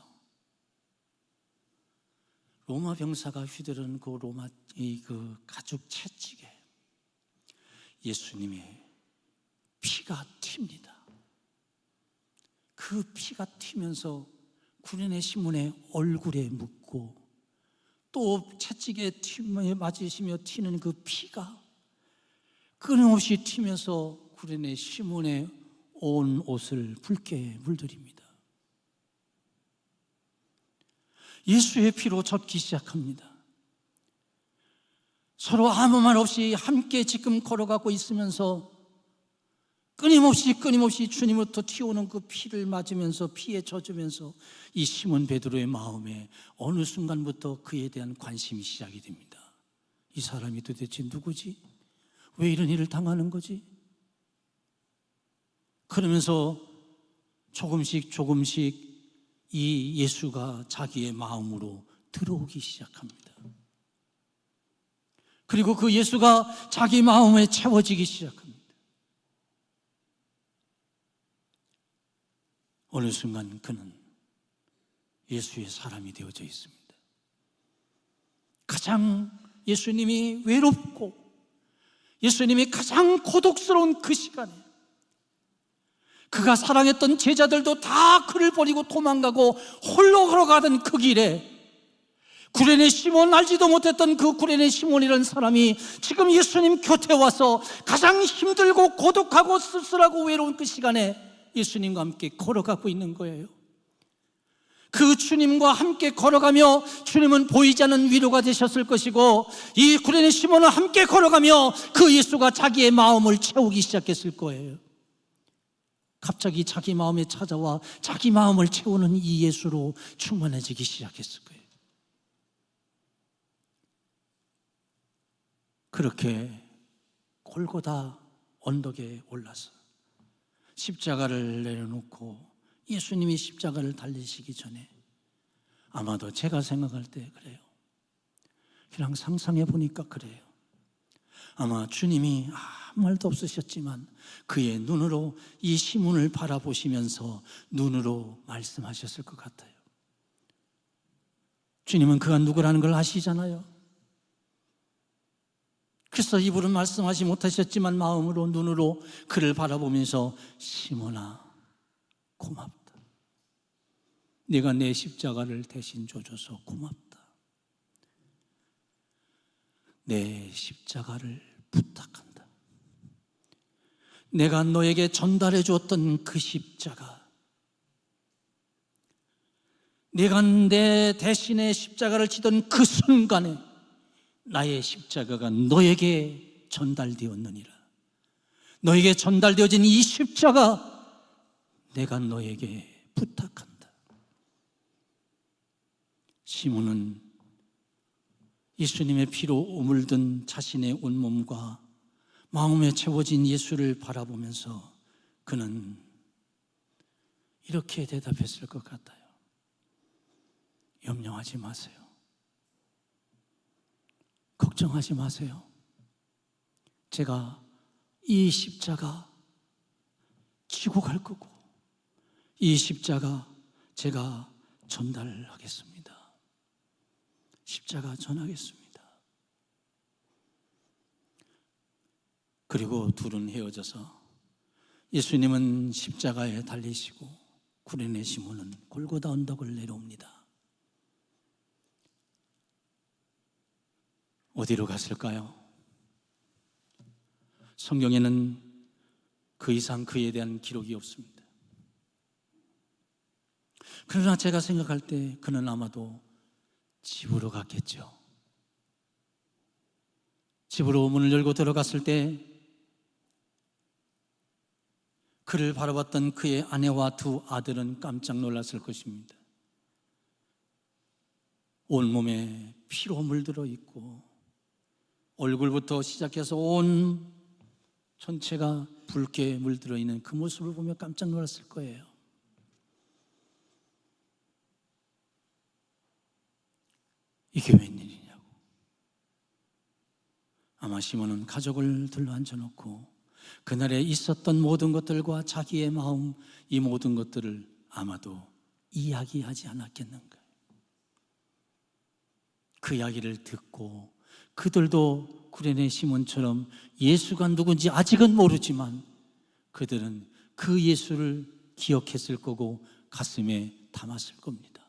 S2: 로마 병사가 휘두른 그 로마의 그 가죽 채찍에 예수님의 피가 튑니다. 그 피가 튀면서 구레네 시몬의 얼굴에 묻고 또 채찍에 맞으시며 튀는 그 피가 끊임없이 튀면서 구레네 시몬의 온 옷을 붉게 물들입니다. 예수의 피로 젖기 시작합니다. 서로 아무 말 없이 함께 지금 걸어가고 있으면서 끊임없이 주님으로부터 튀어오는 그 피를 맞으면서 피에 젖으면서 이 시몬 베드로의 마음에 어느 순간부터 그에 대한 관심이 시작이 됩니다. 이 사람이 도대체 누구지? 왜 이런 일을 당하는 거지? 그러면서 조금씩 이 예수가 자기의 마음으로 들어오기 시작합니다. 그리고 그 예수가 자기 마음에 채워지기 시작합니다. 어느 순간 그는 예수의 사람이 되어져 있습니다. 가장 예수님이 외롭고 예수님이 가장 고독스러운 그 시간에 그가 사랑했던 제자들도 다 그를 버리고 도망가고 홀로 걸어가던 그 길에 구레네 시몬, 알지도 못했던 그 구레네 시몬이라는 사람이 지금 예수님 곁에 와서 가장 힘들고 고독하고 쓸쓸하고 외로운 그 시간에 예수님과 함께 걸어가고 있는 거예요. 그 주님과 함께 걸어가며 주님은 보이지 않는 위로가 되셨을 것이고, 이 구레네 시몬은 함께 걸어가며 그 예수가 자기의 마음을 채우기 시작했을 거예요. 갑자기 자기 마음에 찾아와 자기 마음을 채우는 이 예수로 충만해지기 시작했을 거예요. 그렇게 골고다 언덕에 올라서 십자가를 내려놓고 예수님이 십자가를 달리시기 전에, 아마도 제가 생각할 때 그래요. 그냥 상상해 보니까 그래요. 아마 주님이 아무 말도 없으셨지만 그의 눈으로 이 시몬을 바라보시면서 눈으로 말씀하셨을 것 같아요. 주님은 그가 누구라는 걸 아시잖아요. 그래서 입으로 말씀하지 못하셨지만 마음으로, 눈으로 그를 바라보면서, 시몬아, 고맙다. 네가 내 십자가를 대신 져줘서 고맙다. 내 십자가를 부탁한다. 내가 너에게 전달해 주었던 그 십자가, 네가 내 대신에 십자가를 지던 그 순간에 나의 십자가가 너에게 전달되었느니라. 너에게 전달되어진 이 십자가 내가 너에게 부탁한다. 시몬은 예수님의 피로 오물든 자신의 온몸과 마음에 채워진 예수를 바라보면서 그는 이렇게 대답했을 것 같아요. 염려하지 마세요. 걱정하지 마세요. 제가 이 십자가 지고 갈 거고, 이 십자가 제가 전달하겠습니다. 십자가 전하겠습니다. 그리고 둘은 헤어져서 예수님은 십자가에 달리시고 구레네 시몬은 골고다 언덕을 내려옵니다. 어디로 갔을까요? 성경에는 그 이상 그에 대한 기록이 없습니다. 그러나 제가 생각할 때 그는 아마도 집으로 갔겠죠. 집으로 문을 열고 들어갔을 때 그를 바라봤던 그의 아내와 두 아들은 깜짝 놀랐을 것입니다. 온몸에 피로 물들어 있고 얼굴부터 시작해서 온 전체가 붉게 물들어 있는 그 모습을 보며 깜짝 놀랐을 거예요. 이게 웬일이냐고. 아마 시몬은 가족을 둘러앉혀 놓고 그날에 있었던 모든 것들과 자기의 마음, 이 모든 것들을 아마도 이야기하지 않았겠는가. 그 이야기를 듣고 그들도 구레네 시몬처럼 예수가 누군지 아직은 모르지만 그들은 그 예수를 기억했을 거고 가슴에 담았을 겁니다.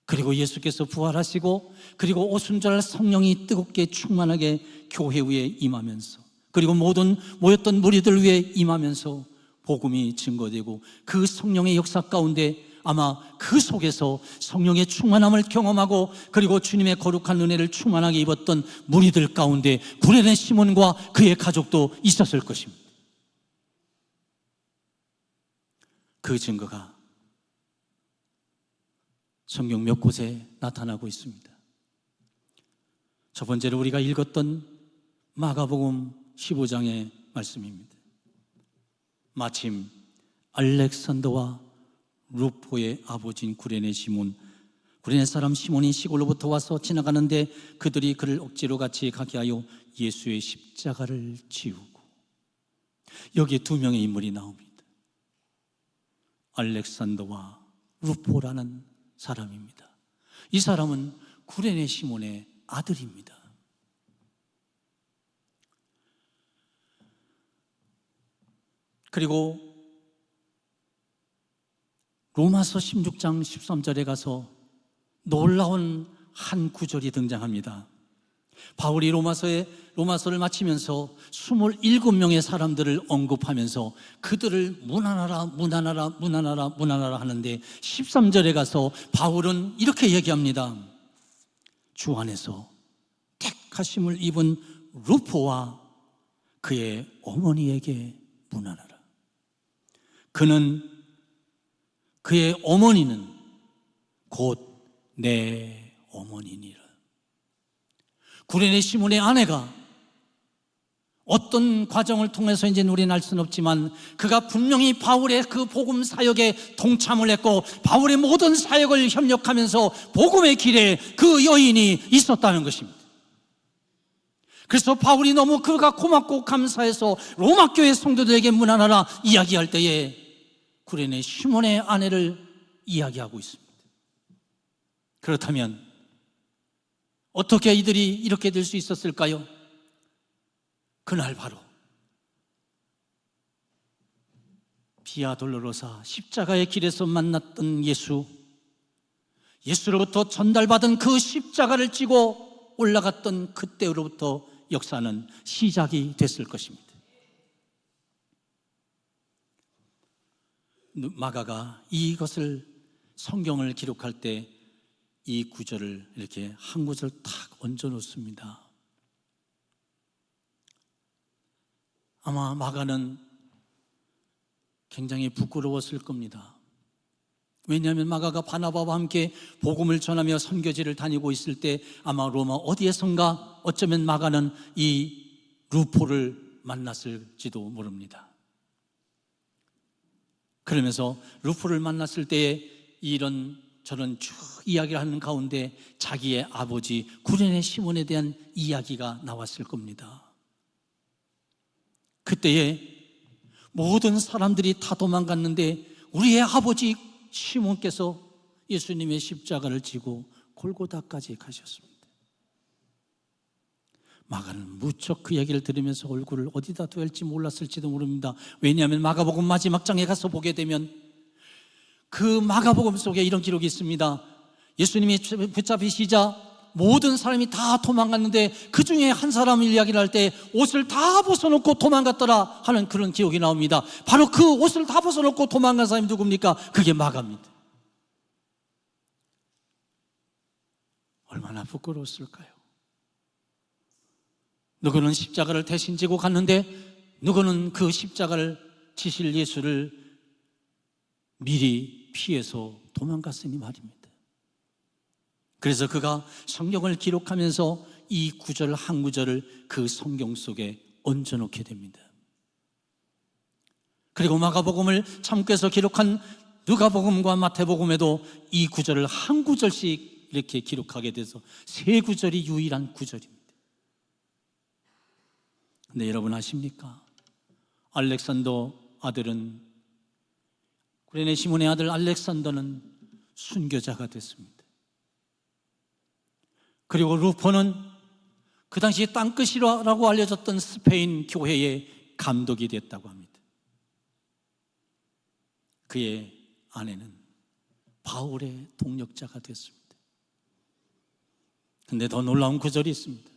S2: 그리고 예수께서 부활하시고 그리고 오순절 성령이 뜨겁게 충만하게 교회 위에 임하면서 그리고 모든 모였던 무리들 위에 임하면서 복음이 증거되고 그 성령의 역사 가운데 아마 그 속에서 성령의 충만함을 경험하고 그리고 주님의 거룩한 은혜를 충만하게 입었던 무리들 가운데 구레네 시몬과 그의 가족도 있었을 것입니다. 그 증거가 성경 몇 곳에 나타나고 있습니다. 첫 번째로 우리가 읽었던 마가복음 15장의 말씀입니다. 마침 알렉산더와 루포의 아버지인 구레네 시몬, 구레네 사람 시몬이 시골로부터 와서 지나가는데 그들이 그를 억지로 같이 가게 하여 예수의 십자가를 지우고, 여기에 두 명의 인물이 나옵니다. 알렉산더와 루포라는 사람입니다. 이 사람은 구레네 시몬의 아들입니다. 그리고 로마서 16장 13절에 가서 놀라운 한 구절이 등장합니다. 바울이 로마서를 마치면서 27명의 사람들을 언급하면서 그들을 문안하라 하는데 13절에 가서 바울은 이렇게 얘기합니다. 주 안에서 택하심을 입은 루포와 그의 어머니에게 문안하라. 그의 어머니는 곧 내 어머니니라. 구레네 시몬의 아내가 어떤 과정을 통해서인지는 우리는 알 수는 없지만 그가 분명히 바울의 그 복음 사역에 동참을 했고 바울의 모든 사역을 협력하면서 복음의 길에 그 여인이 있었다는 것입니다. 그래서 바울이 너무 그가 고맙고 감사해서 로마 교회 성도들에게 문안하라 이야기할 때에 구레네 시몬의 아내를 이야기하고 있습니다. 그렇다면 어떻게 이들이 이렇게 될 수 있었을까요? 그날 바로 비아 돌로로사 십자가의 길에서 만났던 예수로부터 전달받은 그 십자가를 지고 올라갔던 그때로부터 역사는 시작이 됐을 것입니다. 마가가 이것을 성경을 기록할 때 이 구절을 이렇게 한 구절 탁 얹어 놓습니다. 아마 마가는 굉장히 부끄러웠을 겁니다. 왜냐하면 마가가 바나바와 함께 복음을 전하며 선교지를 다니고 있을 때 아마 로마 어디에선가 어쩌면 마가는 이 루포를 만났을지도 모릅니다. 그러면서 루포를 만났을 때에 이런 저런 쭉 이야기를 하는 가운데 자기의 아버지 구레네 시몬에 대한 이야기가 나왔을 겁니다. 그때에 모든 사람들이 다 도망갔는데 우리의 아버지 시몬께서 예수님의 십자가를 지고 골고다까지 가셨습니다. 마가는 무척 그 얘기를 들으면서 얼굴을 어디다 둬야 할지 몰랐을지도 모릅니다. 왜냐하면 마가복음 마지막 장에 가서 보게 되면 그 마가복음 속에 이런 기록이 있습니다. 예수님이 붙잡히시자 모든 사람이 다 도망갔는데 그 중에 한 사람을 이야기를 할 때 옷을 다 벗어놓고 도망갔더라 하는 그런 기록이 나옵니다. 바로 그 옷을 다 벗어놓고 도망간 사람이 누굽니까? 그게 마가입니다. 얼마나 부끄러웠을까요? 누구는 십자가를 대신 지고 갔는데 누구는 그 십자가를 지실 예수를 미리 피해서 도망갔으니 말입니다. 그래서 그가 성경을 기록하면서 이 구절 한 구절을 그 성경 속에 얹어놓게 됩니다. 그리고 마가복음을 참고해서 기록한 누가복음과 마태복음에도 이 구절을 한 구절씩 이렇게 기록하게 돼서 세 구절이 유일한 구절입니다. 근데 여러분 아십니까? 알렉산더 아들은 구레네 시몬의 아들 알렉산더는 순교자가 됐습니다. 그리고 루포는 그 당시 땅끝이라고 알려졌던 스페인 교회의 감독이 됐다고 합니다. 그의 아내는 바울의 동력자가 됐습니다. 그런데 더 놀라운 구절이 있습니다.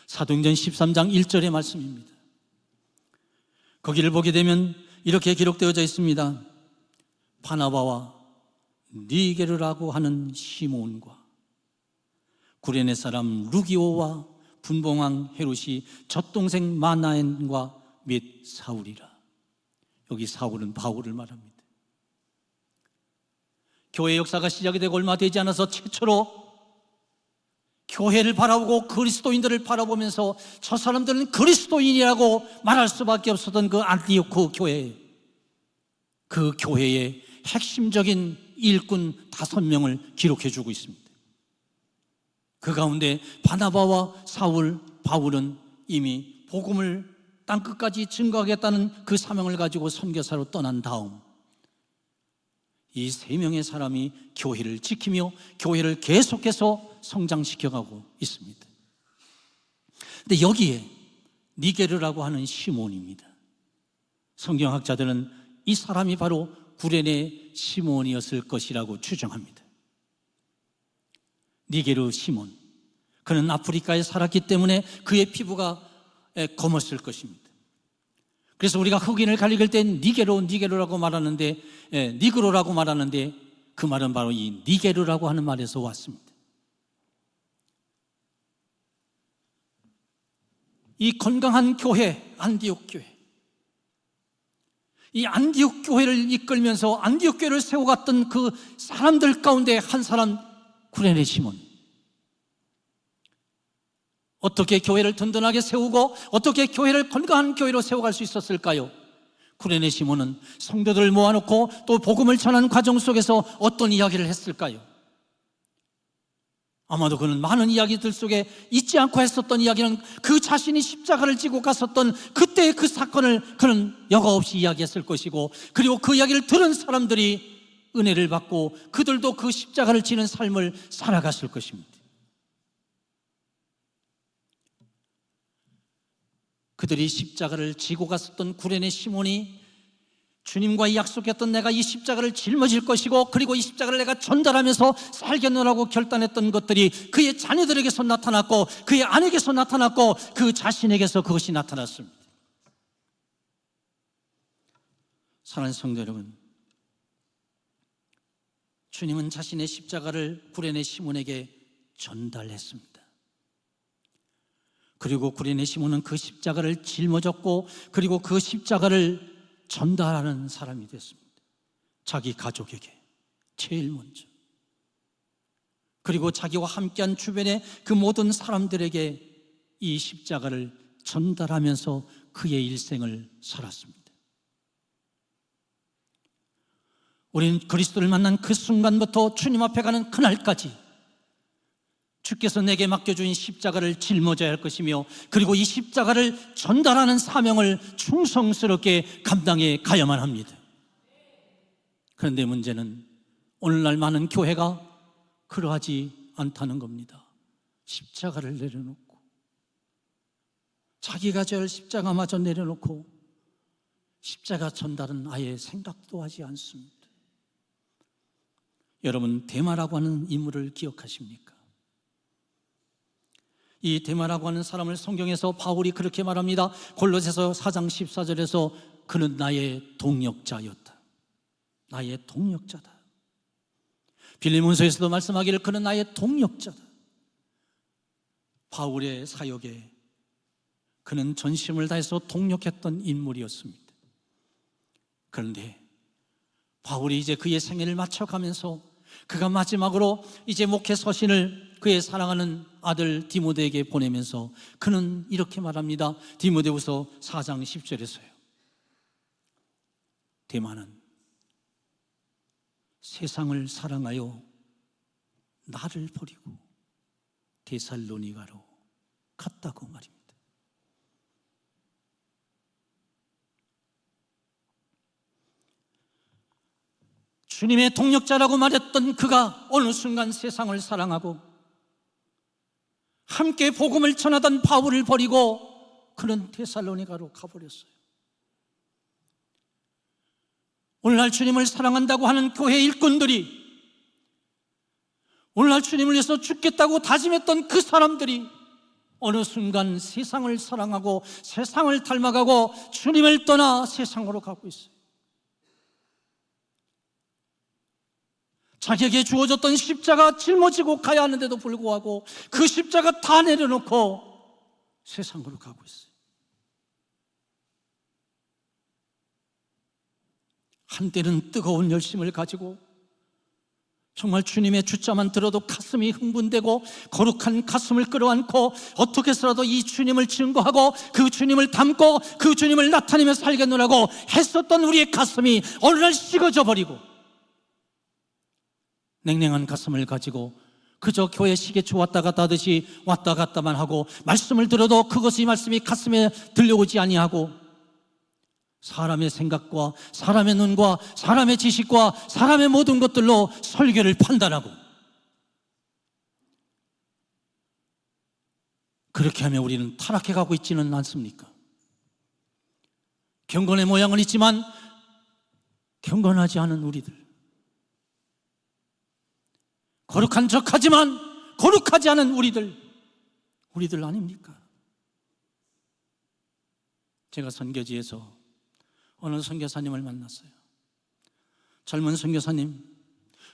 S2: 사도행전 13장 1절의 말씀입니다. 거기를 보게 되면 이렇게 기록되어져 있습니다. 바나바와 니게르라고 하는 시몬과 구레네 사람 루기오와 분봉왕 헤롯이 젖동생 마나엔과 및 사울이라. 여기 사울은 바울을 말합니다. 교회 역사가 시작이 되고 얼마 되지 않아서 최초로 교회를 바라보고 그리스도인들을 바라보면서 저 사람들은 그리스도인이라고 말할 수밖에 없었던 그 안티오크 교회, 그 교회의 핵심적인 일꾼 5명을 기록해주고 있습니다. 그 가운데 바나바와 사울, 바울은 이미 복음을 땅끝까지 증거하겠다는 그 사명을 가지고 선교사로 떠난 다음 이 3명의 사람이 교회를 지키며 교회를 계속해서 성장시켜가고 있습니다. 근데 여기에 니게르라고 하는 시몬입니다. 성경학자들은 이 사람이 바로 구레네 시몬이었을 것이라고 추정합니다. 니게르 시몬, 그는 아프리카에 살았기 때문에 그의 피부가 검었을 것입니다. 그래서 우리가 흑인을 가리킬 때 니게로라고 말하는데, 니그로라고 말하는데, 그 말은 바로 이 니게르라고 하는 말에서 왔습니다. 이 건강한 교회, 안디옥 교회, 이 안디옥 교회를 이끌면서 안디옥 교회를 세워갔던 그 사람들 가운데 한 사람, 구레네 시몬. 어떻게 교회를 든든하게 세우고 어떻게 교회를 건강한 교회로 세워갈 수 있었을까요? 구레네 시몬은 성도들을 모아놓고 또 복음을 전하는 과정 속에서 어떤 이야기를 했을까요? 아마도 그는 많은 이야기들 속에 잊지 않고 했었던 이야기는 그 자신이 십자가를 지고 갔었던 그때의 그 사건을 그는 여과 없이 이야기했을 것이고, 그리고 그 이야기를 들은 사람들이 은혜를 받고 그들도 그 십자가를 지는 삶을 살아갔을 것입니다. 그들이 십자가를 지고 갔었던 구레네 시몬이 주님과 약속했던 내가 이 십자가를 짊어질 것이고 그리고 이 십자가를 내가 전달하면서 살겠노라고 결단했던 것들이 그의 자녀들에게서 나타났고 그의 아내에게서 나타났고 그 자신에게서 그것이 나타났습니다. 사랑하는 성도 여러분, 주님은 자신의 십자가를 구레네 시몬에게 전달했습니다. 그리고 구레네 시몬은 그 십자가를 짊어졌고 그리고 그 십자가를 전달하는 사람이 됐습니다. 자기 가족에게 제일 먼저, 그리고 자기와 함께한 주변의 그 모든 사람들에게 이 십자가를 전달하면서 그의 일생을 살았습니다. 우리는 그리스도를 만난 그 순간부터 주님 앞에 가는 그날까지 주께서 내게 맡겨주신 십자가를 짊어져야 할 것이며 그리고 이 십자가를 전달하는 사명을 충성스럽게 감당해 가야만 합니다. 그런데 문제는 오늘날 많은 교회가 그러하지 않다는 겁니다. 십자가를 내려놓고 자기가 져야 할 십자가마저 내려놓고 십자가 전달은 아예 생각도 하지 않습니다. 여러분, 데마라고 하는 인물을 기억하십니까? 이 데마라고 하는 사람을 성경에서 바울이 그렇게 말합니다. 골로새서 4장 14절에서 그는 나의 동역자였다. 나의 동역자다. 빌립보서에서도 말씀하기를 그는 나의 동역자다. 바울의 사역에 그는 전심을 다해서 동역했던 인물이었습니다. 그런데 바울이 이제 그의 생애를 마쳐가면서 그가 마지막으로 이제 목회 서신을 그의 사랑하는 아들 디모데에게 보내면서 그는 이렇게 말합니다. 디모데후서 4장 10절에서요. 데마는 세상을 사랑하여 나를 버리고 데살로니가로 갔다고 말입니다. 주님의 동역자라고 말했던 그가 어느 순간 세상을 사랑하고 함께 복음을 전하던 바울을 버리고 그는 데살로니가로 가버렸어요. 오늘날 주님을 사랑한다고 하는 교회 일꾼들이, 오늘날 주님을 위해서 죽겠다고 다짐했던 그 사람들이 어느 순간 세상을 사랑하고 세상을 닮아가고 주님을 떠나 세상으로 가고 있어요. 자기에게 주어졌던 십자가 짊어지고 가야 하는데도 불구하고 그 십자가 다 내려놓고 세상으로 가고 있어요. 한때는 뜨거운 열심을 가지고 정말 주님의 주자만 들어도 가슴이 흥분되고 거룩한 가슴을 끌어안고 어떻게 해서라도 이 주님을 증거하고 그 주님을 닮고 그 주님을 나타내며 살겠노라고 했었던 우리의 가슴이 어느 날 식어져 버리고 냉랭한 가슴을 가지고 그저 교회 시계초 왔다 갔다 하듯이 왔다 갔다만 하고 말씀을 들어도 그것이 말씀이 가슴에 들려오지 아니하고 사람의 생각과 사람의 눈과 사람의 지식과 사람의 모든 것들로 설교를 판단하고 그렇게 하면 우리는 타락해 가고 있지는 않습니까? 경건의 모양은 있지만 경건하지 않은 우리들, 거룩한 척하지만 거룩하지 않은 우리들, 우리들 아닙니까? 제가 선교지에서 어느 선교사님을 만났어요. 젊은 선교사님,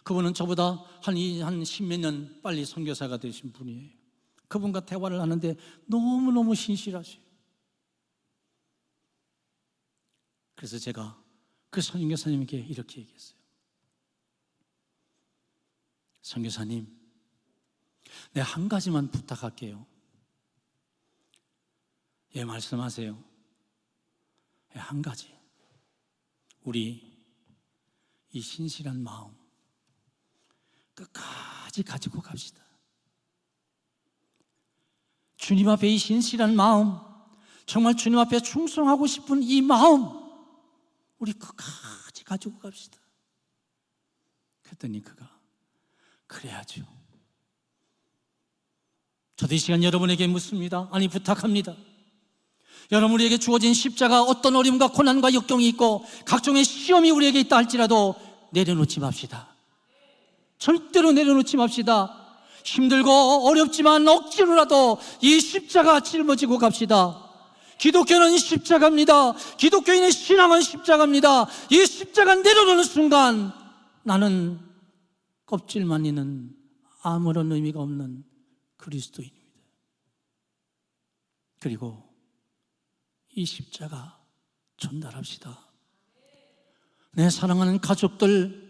S2: 그분은 저보다 한 십몇 년 빨리 선교사가 되신 분이에요. 그분과 대화를 하는데 너무너무 신실하셔요. 그래서 제가 그 선교사님에게 이렇게 얘기했어요. 선교사님, 네, 한 가지만 부탁할게요. 예, 말씀하세요. 예, 한 가지. 우리 이 신실한 마음 끝까지 가지고 갑시다. 주님 앞에 이 신실한 마음, 정말 주님 앞에 충성하고 싶은 이 마음, 우리 끝까지 가지고 갑시다. 그랬더니 그가 그래야죠. 저도 이 시간 여러분에게 묻습니다. 아니, 부탁합니다. 여러분, 우리에게 주어진 십자가, 어떤 어려움과 고난과 역경이 있고 각종의 시험이 우리에게 있다 할지라도 내려놓지 맙시다. 절대로 내려놓지 맙시다. 힘들고 어렵지만 억지로라도 이 십자가 짊어지고 갑시다. 기독교는 십자가입니다. 기독교인의 신앙은 십자가입니다. 이 십자가 내려놓는 순간 나는 껍질만 있는 아무런 의미가 없는 그리스도인입니다. 그리고 이 십자가 전달합시다. 내 사랑하는 가족들,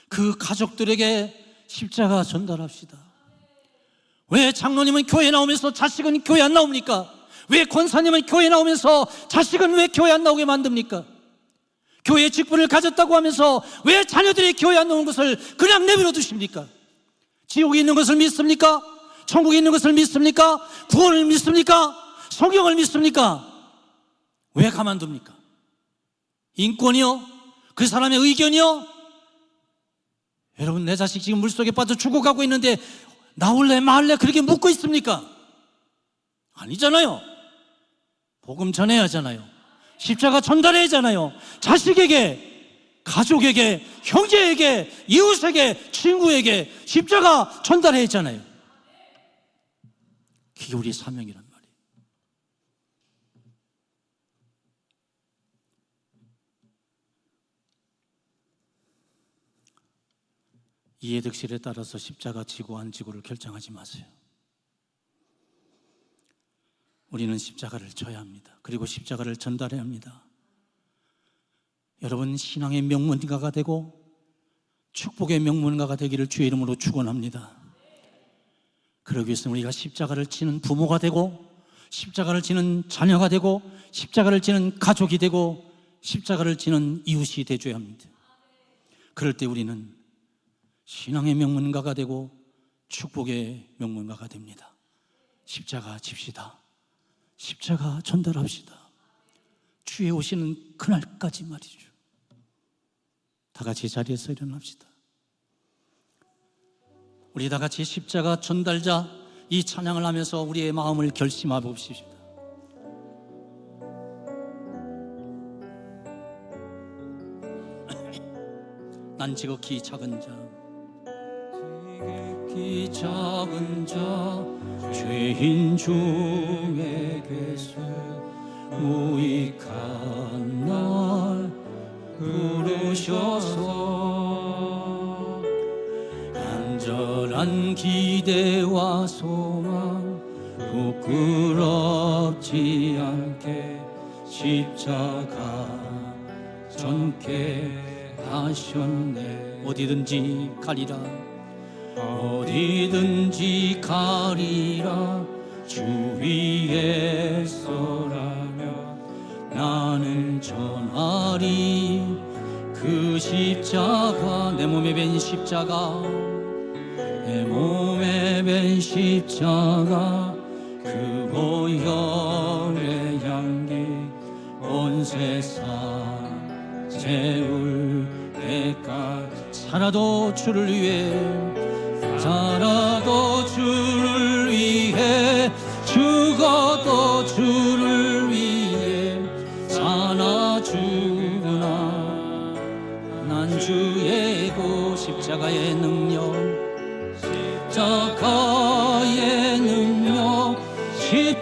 S2: 그 가족들에게 십자가 전달합시다. 왜 장로님은 교회 나오면서 자식은 교회 안 나옵니까? 왜 권사님은 교회 나오면서 자식은 왜 교회 안 나오게 만듭니까? 교회 직분을 가졌다고 하면서 왜 자녀들이 교회 안 나오는 것을 그냥 내버려 두십니까? 지옥에 있는 것을 믿습니까? 천국에 있는 것을 믿습니까? 구원을 믿습니까? 성경을 믿습니까? 왜 가만둡니까? 인권이요? 그 사람의 의견이요? 여러분, 내 자식 지금 물속에 빠져 죽어가고 있는데 나올래 말래 그렇게 묻고 있습니까? 아니잖아요. 복음 전해야 하잖아요. 십자가 전달해야 하잖아요. 자식에게, 가족에게, 형제에게, 이웃에게, 친구에게 십자가 전달해야 하잖아요. 그게 우리의 사명이란 말이에요. 이해득실에 따라서 십자가 지고 안 지고를 결정하지 마세요. 우리는 십자가를 져야 합니다. 그리고 십자가를 전달해야 합니다. 여러분, 신앙의 명문가가 되고 축복의 명문가가 되기를 주의 이름으로 축원합니다. 그러기 위해서는 우리가 십자가를 지는 부모가 되고, 십자가를 지는 자녀가 되고, 십자가를 지는 가족이 되고, 십자가를 지는 이웃이 되줘야 합니다. 그럴 때 우리는 신앙의 명문가가 되고 축복의 명문가가 됩니다. 십자가 집시다. 십자가 전달합시다. 주의 오시는 그날까지 말이죠. 다 같이 자리에서 일어납시다. 우리 다 같이 십자가 전달자 이 찬양을 하면서 우리의 마음을 결심해 봅시다. 난 지극히 작은 자, 지극히 작은 자, 죄인 중에 괴수 무익한 날 부르셔서 간절한 기대와 소망 부끄럽지 않게 십자가 전케 하셨네. 어디든지 가리라, 어디든지 가리라. 주 위에 서라며 나는 전하리. 그 십자가, 내 몸에 밴 십자가, 내 몸에 밴 십자가, 그 보혈의 향기 온 세상 채울 때까지 살아도 주를 위해, 살아도 주를 위해, 죽어도 주를 위해 사나 죽으나 난 주의 고 십자가의 능력, 십자가의 능력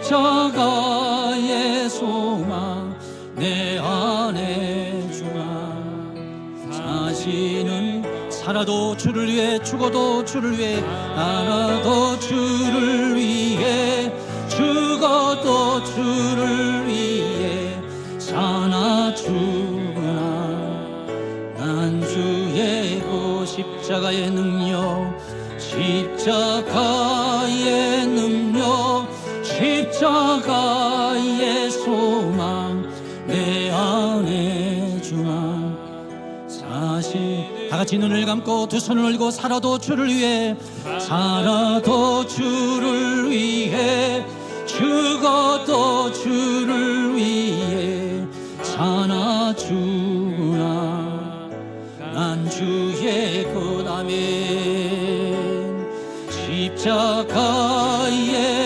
S2: 십자가의 소망 내 안에 주만. 사시는 살아도 주를 위해, 죽어도 주를 위해, 알아도 주를 위해, 죽어도 주를 위해, 사나 죽으나 난 주의 그 십자가의 능력, 십자가의 능력, 십자가의 소망 내 안에 주만. 사실 다 같이 눈을 감고 두 손을 올리고, 살아도 주를 위해, 살아도 주를 위해, 죽어도 주를 위해, 사나 죽으나 난 주의 것. 아멘. 십자가의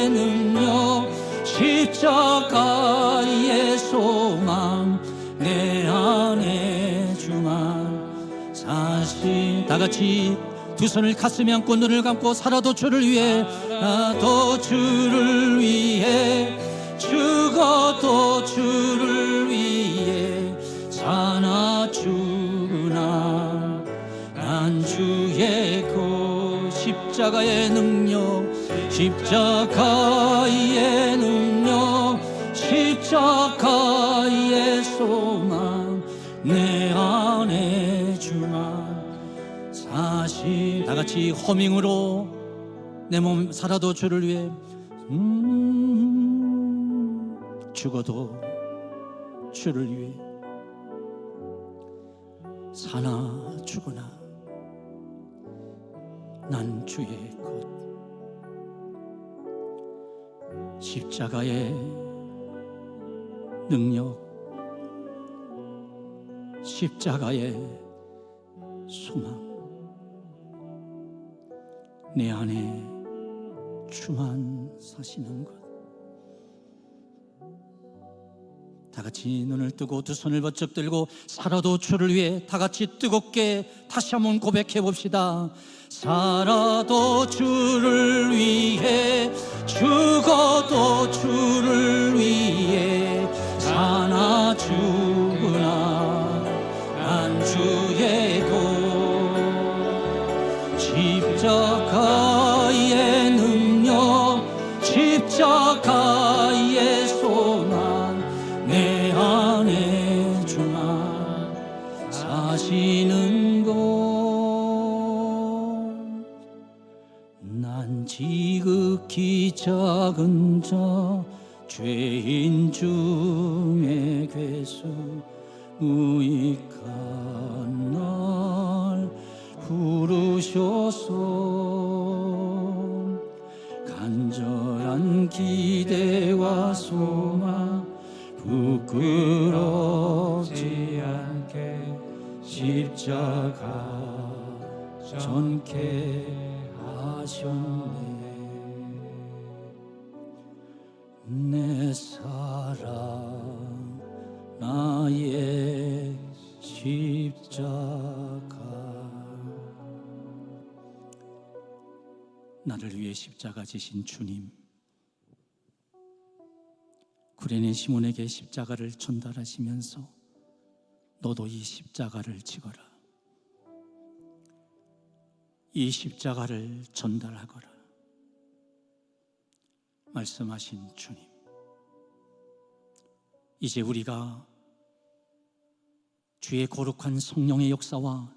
S2: 능력, 십자가의 소망 내 안에 주만. 사실 다 같이 두 손을 가슴에 안고 눈을 감고, 살아도 주를 위해, 살아도 주를 위해, 죽어도 주를 위해, 사나 죽으나 난 주의 그 십자가의 능력, 십자가의 능력, 십자가의 소망 내 안에 주만. 사실 다 같이 호밍으로 내 몸, 살아도 주를 위해, 죽어도 주를 위해, 사나 죽으나 난 주의 것. 십자가의 능력, 십자가의 소망 내 안에 주만 사시는 것. 다 같이 눈을 뜨고 두 손을 번쩍 들고, 살아도 주를 위해 다 같이 뜨겁게 다시 한번 고백해 봅시다. 살아도 주를 위해, 죽어도 주를 위해, 사나 죽으나 난 주의 것. 십자가의 능력, 십자가의 소망 내 안에 주만 사시는 것. 난 지극히 작은 자, 죄인 중에 괴수, 무익한 날 부르셔서 간절한 기대와 소망 부끄럽지 않게 십자가 전케 하셨네. 내 사랑 나의 십자가. 나를 위해 십자가 지신 주님, 구레네 시몬에게 십자가를 전달하시면서 너도 이 십자가를 지거라, 이 십자가를 전달하거라 말씀하신 주님, 이제 우리가 주의 거룩한 성령의 역사와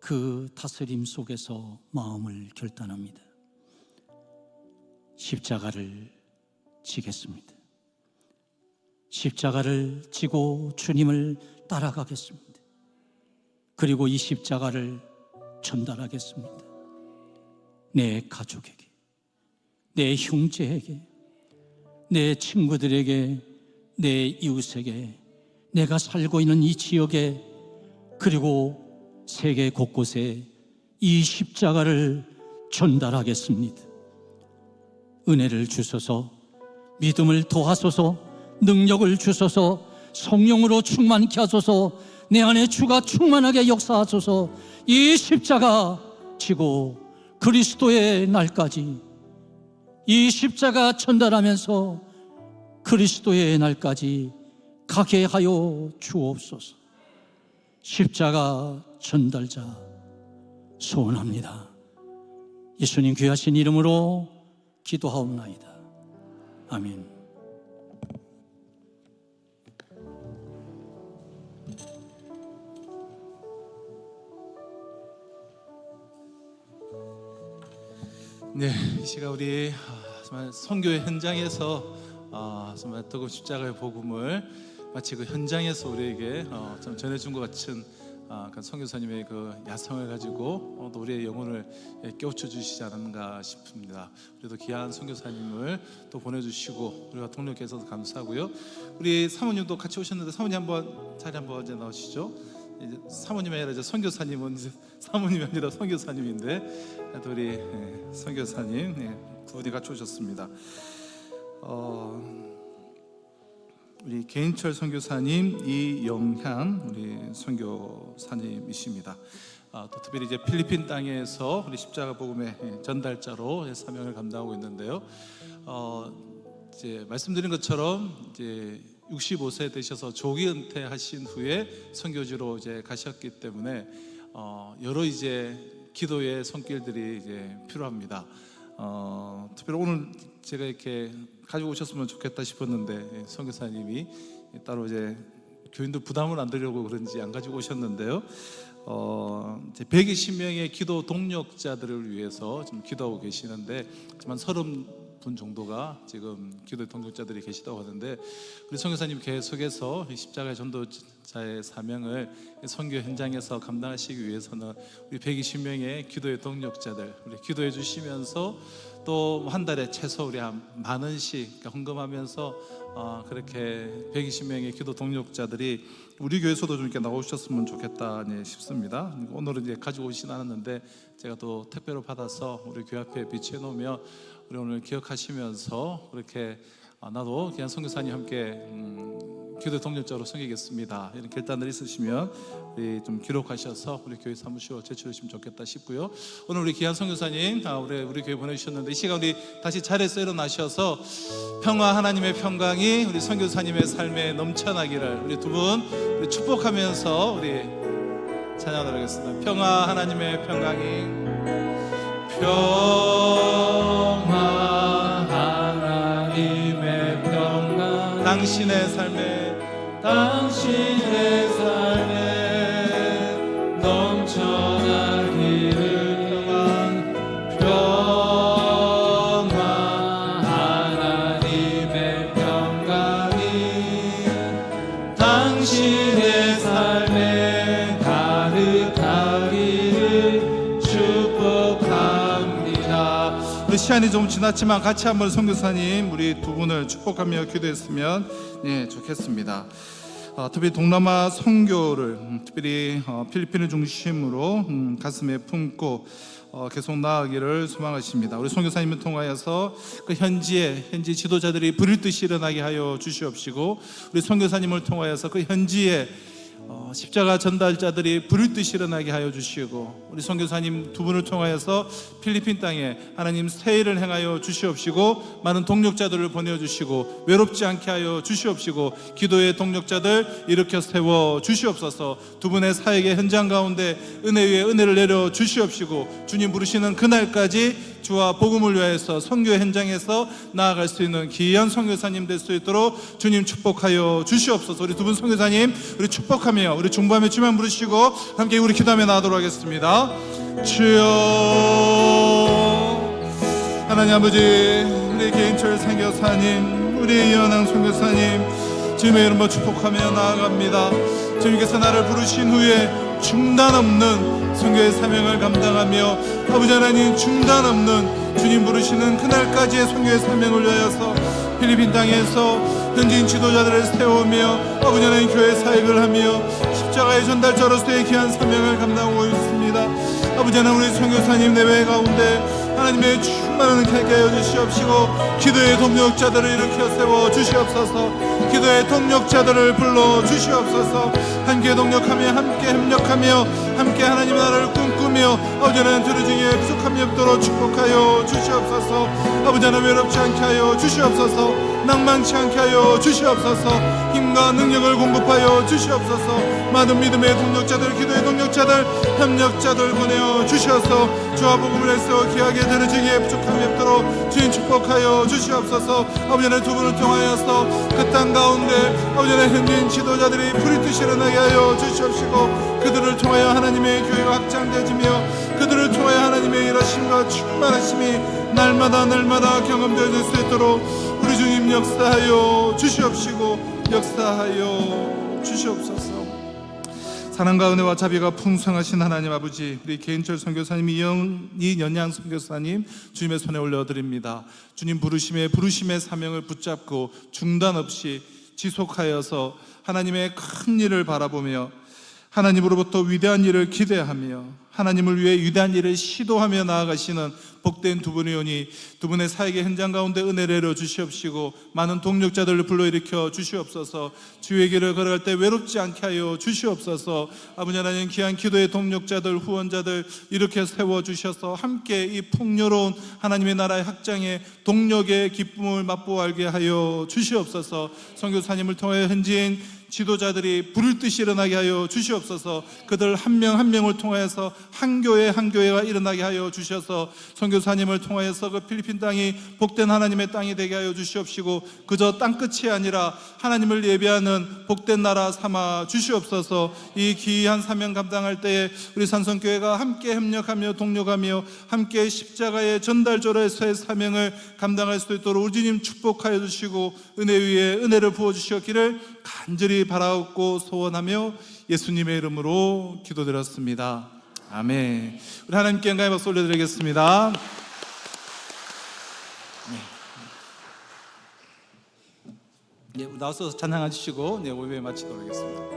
S2: 그 다스림 속에서 마음을 결단합니다. 십자가를 지겠습니다. 십자가를 지고 주님을 따라가겠습니다. 그리고 이 십자가를 전달하겠습니다. 내 가족에게, 내 형제에게, 내 친구들에게, 내 이웃에게, 내가 살고 있는 이 지역에, 그리고 세계 곳곳에 이 십자가를 전달하겠습니다. 은혜를 주소서, 믿음을 도하소서, 능력을 주소서, 성령으로 충만케 하소서, 내 안에 주가 충만하게 역사하소서. 이 십자가 지고 그리스도의 날까지 이 십자가 전달하면서 그리스도의 날까지 가게 하여 주옵소서. 십자가 전달자 소원합니다. 예수님 귀하신 이름으로 기도하옵나이다. 아멘.
S3: 네, 이 시간 우리 정말 선교의 현장에서 정말 뜨거운 십자가의 복음을 마치 그 현장에서 우리에게 좀 전해준 것 같은 그 선교사님의 그 야성을 가지고 또 우리의 영혼을 깨우쳐 주시지 않은가 싶습니다. 그래도 귀한 선교사님을 또 보내주시고 우리가 동력해 주셔서 감사하고요. 우리 사모님도 같이 오셨는데 사모님 한번 자리 한번 이제 나오시죠. 이제 사모님이 아니라 이제 선교사님은 이제 사모님이 아니라 선교사님인데 또 우리 선교사님 두 분이 같이 오셨습니다. 우리 개인철 선교사님, 이영향 우리 선교사님이십니다. 또 특별히 이제 필리핀 땅에서 우리 십자가 복음의 전달자로 사명을 감당하고 있는데요. 이제 말씀드린 것처럼 이제 65세 되셔서 조기 은퇴하신 후에 선교지로 이제 가셨기 때문에 여러 이제 기도의 손길들이 이제 필요합니다. 특별히 오늘 제가 이렇게 가지고 오셨으면 좋겠다 싶었는데 선교사님이 따로 이제 교인들 부담을 안 드리려고 그런지 안 가지고 오셨는데요. 이제 120명의 기도 동력자들을 위해서 지금 기도하고 계시는데 하지만 30분 정도가 지금 기도 동력자들이 계시다고 하는데 우리 선교사님 계속해서 십자가의 전도자의 사명을 선교 현장에서 감당하시기 위해서는 우리 120명의 기도의 동력자들 우리 기도해 주시면서 또 한 달에 최소 우리 한 10,000원씩 헌금하면서 그렇게 120명의 기도 동력자들이 우리 교회에서도 좀 이렇게 나오셨으면 좋겠다 싶습니다. 오늘은 이제 가지고 오진 않았는데 제가 또 택배로 받아서 우리 교회 앞에 비치해 놓으며 우리 오늘 기억하시면서 그렇게 나도 그냥 선교사님 함께 기도 동력자로 섬기겠습니다. 이런 결단을 있으시면 우리 좀 기록하셔서 우리 교회 사무실로 제출해 주시면 좋겠다 싶고요. 오늘 우리 귀한 선교사님 우리 교회 보내주셨는데 이 시간 우리 다시 자리에서 일어나셔서 평화 하나님의 평강이 우리 선교사님의 삶에 넘쳐나기를 우리 두 분 우리 축복하면서 우리 찬양하도록 하겠습니다. 평화 하나님의 평강이 평화 하나님의 평강 당신의 삶에 넘쳐나기를 평화 하나님의 평강이 당신의 삶에 가득하기를 축복합니다. 우리 시간이 좀 지났지만 같이 한번 선교사님 우리 두 분을 축복하며 기도했으면 좋겠습니다. 특별히 동남아 선교를 특별히 필리핀을 중심으로 가슴에 품고 계속 나아가기를 소망하십니다. 우리 선교사님을 통하여서 그 현지 지도자들이 부릴 듯이 일어나게 하여 주시옵시고 우리 선교사님을 통하여서 그 현지에 십자가 전달자들이 부릴 듯이 일어나게 하여 주시고 우리 선교사님 두 분을 통하여서 필리핀 땅에 하나님 새 일을 행하여 주시옵시고 많은 동력자들을 보내주시고 외롭지 않게 하여 주시옵시고 기도의 동력자들 일으켜 세워 주시옵소서. 두 분의 사역의 현장 가운데 은혜 위에 은혜를 내려 주시옵시고 주님 부르시는 그날까지 주와 복음을 위하여서 선교 현장에서 나아갈 수 있는 귀한 선교사님 될 수 있도록 주님 축복하여 주시옵소서. 우리 두 분 선교사님 우리 축복하며 우리 중보하며 주만 부르시고 함께 우리 기도하며 나아가도록 하겠습니다. 주여 하나님 아버지 우리 개인철 선교사님 우리 이현황 선교사님 주님의 이름으로 축복하며 나아갑니다. 주님께서 나를 부르신 후에 중단 없는 선교의 사명을 감당하며 아버지 하나님 중단 없는 주님 부르시는 그날까지의 선교의 사명을 위하여서 필리핀 땅에서 현지인 지도자들을 세우며 아버지 하나님 교회 사역을 하며 십자가의 전달자로서의 귀한 사명을 감당하고 있습니다. 아버지 하나님 우리 선교사님 내외 가운데 하나님의 충만한 은혜 하여 주시옵시고 기도의 동력자들을 일으켜 세워 주시옵소서. 기도의 동력자들을 불러 주시옵소서. 함께 동력하며 함께 협력하며 함께 하나님의 나라를 꿈꾸며 아버지 하나님 주를 중에 부족함이 없도록 축복하여 주시옵소서. 아버지 하나님 외롭지 않게 하여 주시옵소서. 낭만치 않게 하여 주시옵소서. 힘과 능력을 공급하여 주시옵소서. 많은 믿음의 동력자들, 기도의 동력자들, 협력자들 보내어 주시옵소서. 주와 복음을 해서 귀하게 들으시기에 부족함이 없도록 주님 축복하여 주시옵소서. 아버지 하나님 두 분을 통하여서 그 땅 가운데 아버지 하나님 현지인 지도자들이 부르듯이 일어나게 하여 주시옵시고, 그들을 통하여 하나님의 교회가 확장되어지며 그들을 통하여 하나님의 일하심과 충만하심이 날마다 경험되어질 수 있도록 우리 주님 역사하여 주시옵시고 역사하여 주시옵소서. 사랑과 은혜와 자비가 풍성하신 하나님 아버지, 우리 개인철 선교사님, 이연양 선교사님 주님의 손에 올려드립니다. 주님 부르심의 사명을 붙잡고 중단 없이 지속하여서 하나님의 큰 일을 바라보며 하나님으로부터 위대한 일을 기대하며 하나님을 위해 위대한 일을 시도하며 나아가시는 복된 두 분이 오니 두 분의 사역의 현장 가운데 은혜를 내려 주시옵시고 많은 동력자들을 불러일으켜 주시옵소서. 주의 길을 걸어갈 때 외롭지 않게 하여 주시옵소서. 아버지 하나님, 귀한 기도의 동력자들, 후원자들 이렇게 세워주셔서 함께 이 풍요로운 하나님의 나라의 확장의 동력의 기쁨을 맛보아 알게 하여 주시옵소서. 선교사님을 통하여 현지인 지도자들이 부를 듯이 일어나게 하여 주시옵소서. 그들 한 명 한 명을 통하여서 한 교회가 일어나게 하여 주셔서 선교사님을 통하여서 그 필리핀 땅이 복된 하나님의 땅이 되게 하여 주시옵시고, 그저 땅끝이 아니라 하나님을 예배하는 복된 나라 삼아 주시옵소서. 이 귀한 사명 감당할 때에 우리 산성교회가 함께 협력하며 동력하며 함께 십자가의 전달조로에서의 사명을 감당할 수 있도록 우리 주님 축복하여 주시고 은혜 위에 은혜를 부어주시었기를 간절히 바라옵고 소원하며 예수님의 이름으로 기도드렸습니다. 아멘. 우리 하나님께 영광의 박수 올려드리겠습니다. 네, 나와서 찬양해 주시고 예배 마치도록 하겠습니다.